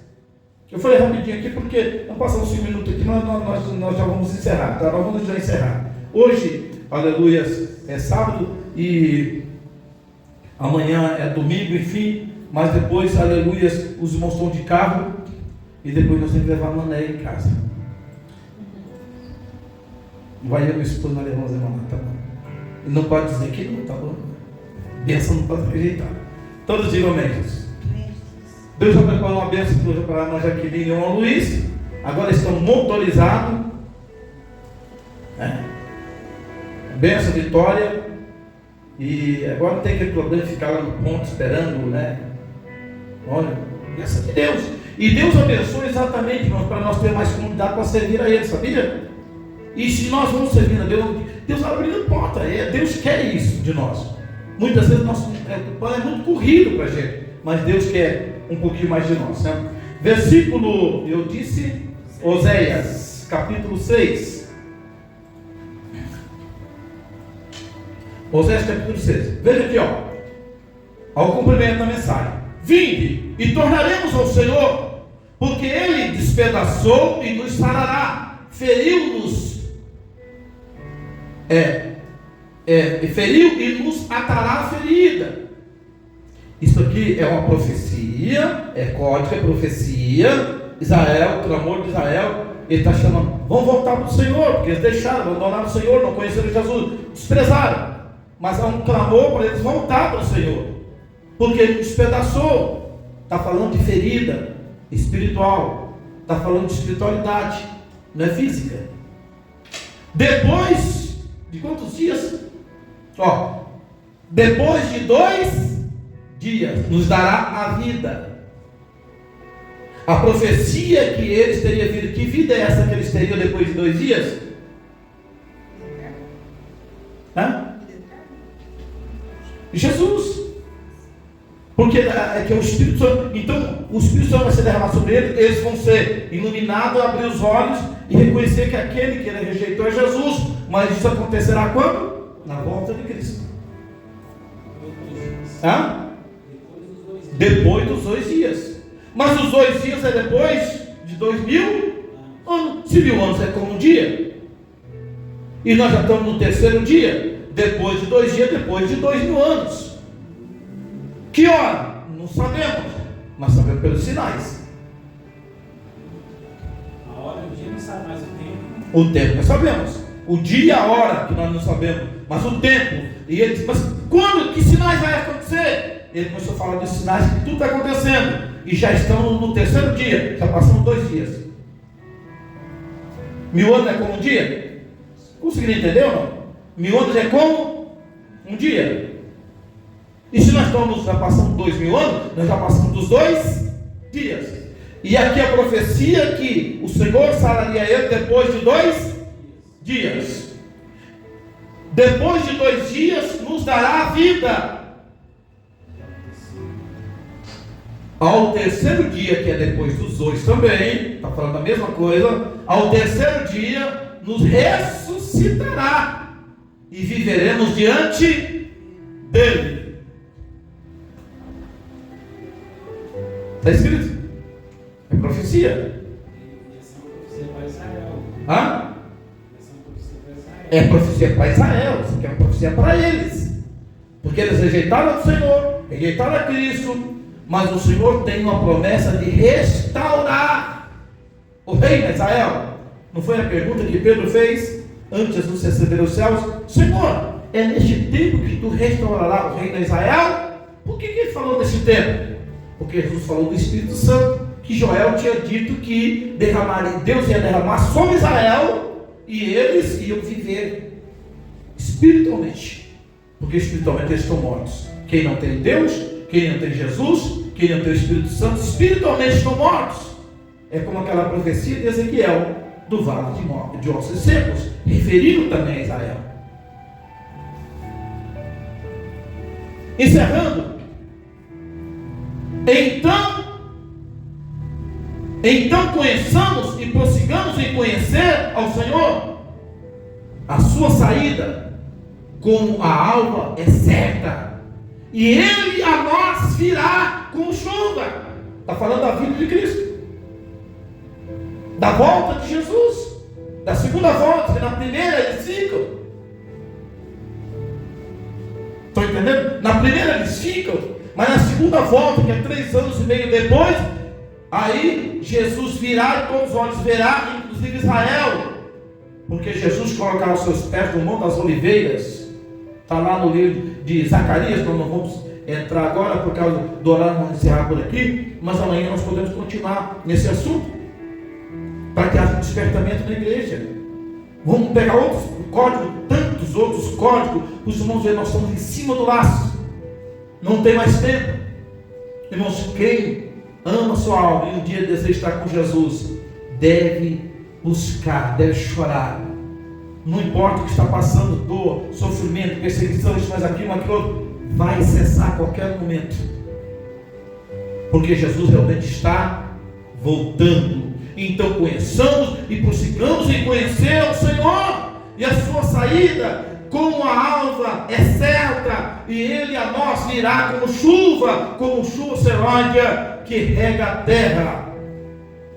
Eu falei rapidinho aqui, porque não passamos 5 minutos aqui, nós já vamos encerrar, tá? Nós vamos já encerrar. Hoje, aleluia, é sábado e amanhã é domingo, enfim. Mas depois, aleluia, os irmãos estão de carro e depois nós temos que levar a mané em casa. Vai eu e minha esposa, nós levamos a mané, tá bom? E não pode dizer que não, tá bom? Bênção não pode rejeitar. Todos digam amém, Jesus. Deus já preparou uma bênção para a Jaqueline e o Luiz. Agora estão motorizados. Bênção, vitória. E agora não tem aquele problema de ficar lá no ponto esperando, né? Olha, bênção de Deus. E Deus abençoe exatamente, irmãos, para nós ter mais comunidade para servir a Ele, sabia? E se nós vamos servir a Deus, Deus abrindo porta. Deus quer isso de nós. Muitas vezes nosso plano é muito corrido para a gente, mas Deus quer um pouquinho mais de nós, né? Versículo, eu disse, Oséias, capítulo 6. Oséias, capítulo 6. Veja aqui, ó. Ao cumprimento da mensagem. Vinde e tornaremos ao Senhor, porque Ele despedaçou e nos sarará, feriu-nos, feriu e nos atará a ferida. Isso aqui é uma profecia, é código, é profecia. Israel, o clamor de Israel, ele está chamando, vão voltar para o Senhor, porque eles deixaram, abandonaram o Senhor, não conheceram Jesus, desprezaram. Mas há um clamor para eles voltar para o Senhor, porque Ele despedaçou. Está falando de ferida espiritual, está falando de espiritualidade, não é física. Depois de quantos dias? Ó, depois de 2 dias nos dará a vida. A profecia que eles teriam vindo, que vida é essa que eles teriam depois de 2 dias? Jesus. Porque é que o Espírito Santo, então o Espírito Santo vai ser derramado sobre eles, eles vão ser iluminados, abrir os olhos e reconhecer que aquele que ele rejeitou é Jesus. Mas isso acontecerá quando? Na volta de Cristo. Depois dos 2 dias. Mas os 2 dias é depois de 2000 anos. Se 1000 anos é como um dia. E nós já estamos no 3º dia. Depois de 2 dias, depois de 2000 anos. Que hora? Não sabemos. Mas sabemos pelos sinais. A hora e o dia não sabe mais o tempo. O tempo nós sabemos. O dia e a hora que nós não sabemos. Mas o tempo. E ele disse, mas quando? Que sinais vai acontecer? Ele começou a falar dos sinais que tudo está acontecendo. E já estamos no 3º dia. Já passamos 2 dias. 1000 anos é como um dia? Conseguiram entender ou não? 1000 anos é como um dia. E se nós estamos já passando 2000 anos, nós já passamos dos 2 dias. E aqui a profecia que o Senhor sararia ele depois de 2 dias. Depois de 2 dias nos dará a vida. Ao terceiro dia, que é depois dos 2 também, está falando a mesma coisa, ao terceiro dia nos ressuscitará e viveremos diante dele. Está escrito? É profecia. Essa é uma profecia para Israel. Hã? Essa é uma profecia para Israel. É profecia para Israel, isso aqui é uma profecia para eles. Porque eles rejeitaram o Senhor, rejeitaram a Cristo. Mas o Senhor tem uma promessa de restaurar o reino de Israel. Não foi a pergunta que Pedro fez antes de se acender os céus? Senhor, é neste tempo que tu restaurarás o reino de Israel? Por que ele falou nesse tempo? Porque Jesus falou do Espírito Santo, que Joel tinha dito que Deus ia derramar sobre Israel e eles iam viver espiritualmente. Porque espiritualmente eles estão mortos. Quem não tem Deus, quem não tem Jesus, quem não tem o Espírito Santo, espiritualmente estão mortos. É como aquela profecia de Ezequiel, do vale de ossos secos, referindo também a Israel. Encerrando. Então conheçamos e prossigamos em conhecer ao Senhor. A sua saída, como a alva, é certa. E Ele a nós virá com chuva. Está falando da vida de Cristo, da volta de Jesus, da segunda volta, que na primeira eles ficam. Estão entendendo? Na primeira eles ficam, mas na segunda volta, que é 3 anos e meio depois, aí Jesus virá e todos os olhos verá, inclusive Israel, porque Jesus colocará os seus pés no Monte das Oliveiras. Está lá no livro de Zacarias, nós não vamos entrar agora por causa do horário, vamos encerrar por aqui, mas amanhã nós podemos continuar nesse assunto, para que haja um despertamento na igreja. Vamos pegar outros códigos, tantos outros códigos, os irmãos verem, nós estamos em cima do laço, não tem mais tempo. Irmãos, quem ama a sua alma e um dia deseja estar com Jesus, deve buscar, deve chorar. Não importa o que está passando, dor, sofrimento, perseguição, isso, mas aquilo, aquilo, vai cessar a qualquer momento. Porque Jesus realmente está voltando. Então conheçamos e prossigamos em conhecer o Senhor. E a sua saída, como a alva, é certa. E Ele a nós virá como chuva serôdia que rega a terra.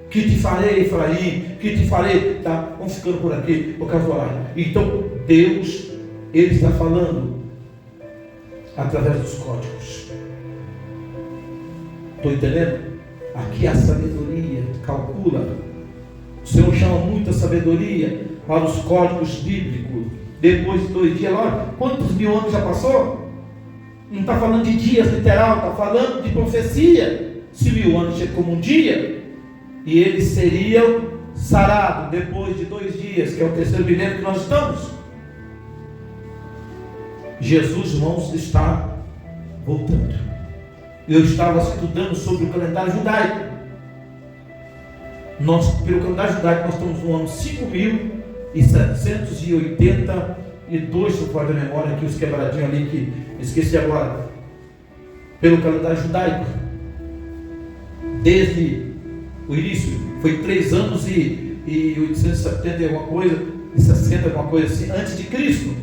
Que te farei, Efraim, que te farei. Tá, vamos ficando por aqui, por causa do horário. Então, Deus, Ele está falando através dos códigos. Estou entendendo? Aqui a sabedoria, calcula. O Senhor chama muita sabedoria para os códigos bíblicos. Depois de 2 dias, olha, quantos 1000 anos já passou? Não está falando de dias literal, está falando de profecia. Se 1000 anos chega como um dia, e eles seriam sarados depois de 2 dias, que é o terceiro milênio que nós estamos. Jesus, irmãos, está voltando. Eu estava estudando sobre o calendário judaico. Pelo calendário judaico, nós estamos no ano 5782, se eu for da memória aqui, os quebradinhos ali que esqueci agora. Pelo calendário judaico, desde o início, foi 3 anos e 870 alguma coisa, e 60 alguma coisa assim, antes de Cristo.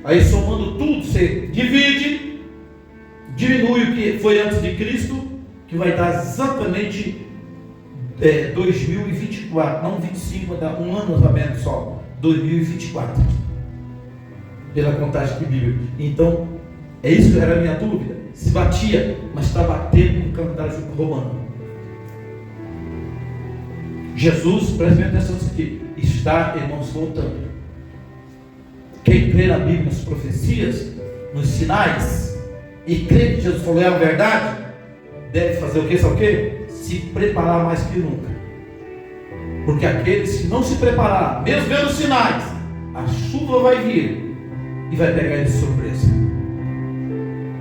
Aí somando tudo, você divide, diminui o que foi antes de Cristo, que vai dar exatamente 2024, não 25, vai dar um ano também só, 2024, pela contagem bíblica. Então, é isso que era a minha dúvida, se batia, mas está batendo com o calendário romano. Jesus, preste atenção nisso aqui, está, irmãos, voltando. Quem crê na Bíblia, nas profecias, nos sinais, e crê que Jesus falou é a verdade, deve fazer o que? Sabe o que? Se preparar mais que nunca. Porque aqueles que não se preparar, mesmo vendo os sinais, a chuva vai vir e vai pegar eles de surpresa.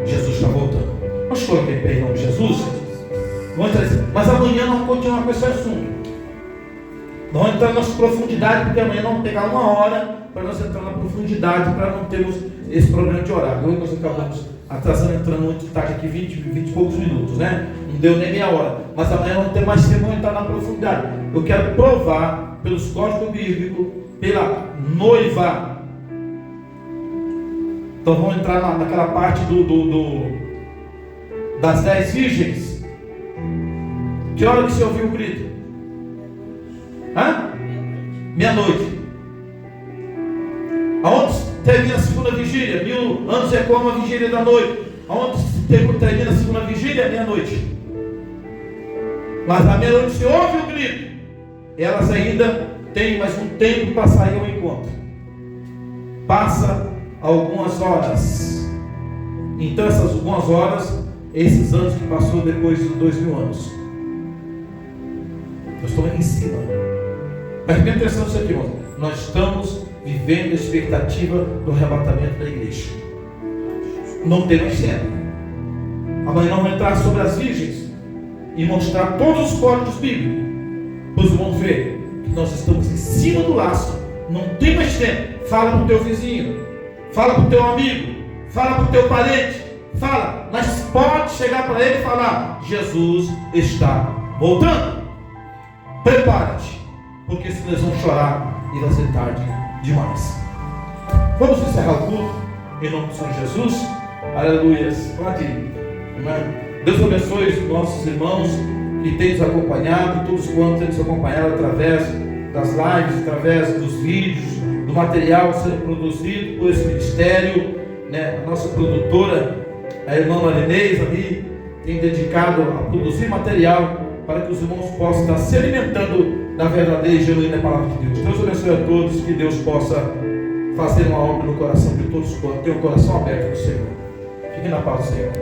Jesus está se colocar em pé em nome de Jesus. Mas amanhã nós vamos continuar com esse assunto. Nós vamos entrar na nossa profundidade, porque amanhã nós vamos pegar 1 hora para nós entrar na profundidade, para não termos esse problema de horário. Hoje nós acabamos atrasando, entrando muito tarde aqui, 20 e poucos minutos, né? Não deu nem meia hora. Mas amanhã não tem mais tempo para entrar na profundidade. Eu quero provar pelos códigos bíblicos, pela noiva. Então vamos entrar naquela parte das 10 virgens. Que hora que você ouviu o grito? Hã? Meia-noite. Aonde termina a segunda vigília? 1000 anos é como a vigília da noite. Aonde termina a segunda vigília? Meia-noite. Mas à meia-noite se ouve o grito. Elas ainda têm mais um tempo para sair ao encontro. Passa algumas horas. Então essas algumas horas, esses anos que passou depois dos 2000 anos. Eu estou em cima. Mas presta atenção nisso aqui, irmão. Nós estamos vivendo a expectativa do arrebatamento da igreja. Não tem mais tempo. Amanhã nós vamos entrar sobre as virgens e mostrar todos os códigos bíblicos. Pois vamos ver que nós estamos em cima do laço. Não tem mais tempo. Fala para o teu vizinho, fala para o teu amigo, fala para o teu parente, fala, mas pode chegar para ele e falar: Jesus está voltando. Prepara-te, porque senão eles vão chorar e vai ser tarde demais. Vamos encerrar o culto em nome do Senhor Jesus. Aleluias. Pode ir. Deus abençoe os nossos irmãos que têm nos acompanhado, todos quantos têm nos acompanhado através das lives, através dos vídeos, do material sendo produzido por esse ministério, né? A nossa produtora, a irmã Marinês, ali, tem dedicado a produzir material para que os irmãos possam estar se alimentando da verdadeira e genuína palavra de Deus. Deus abençoe a todos, que Deus possa fazer uma obra no coração de todos quantos têm o coração aberto do Senhor. Fique na paz do Senhor.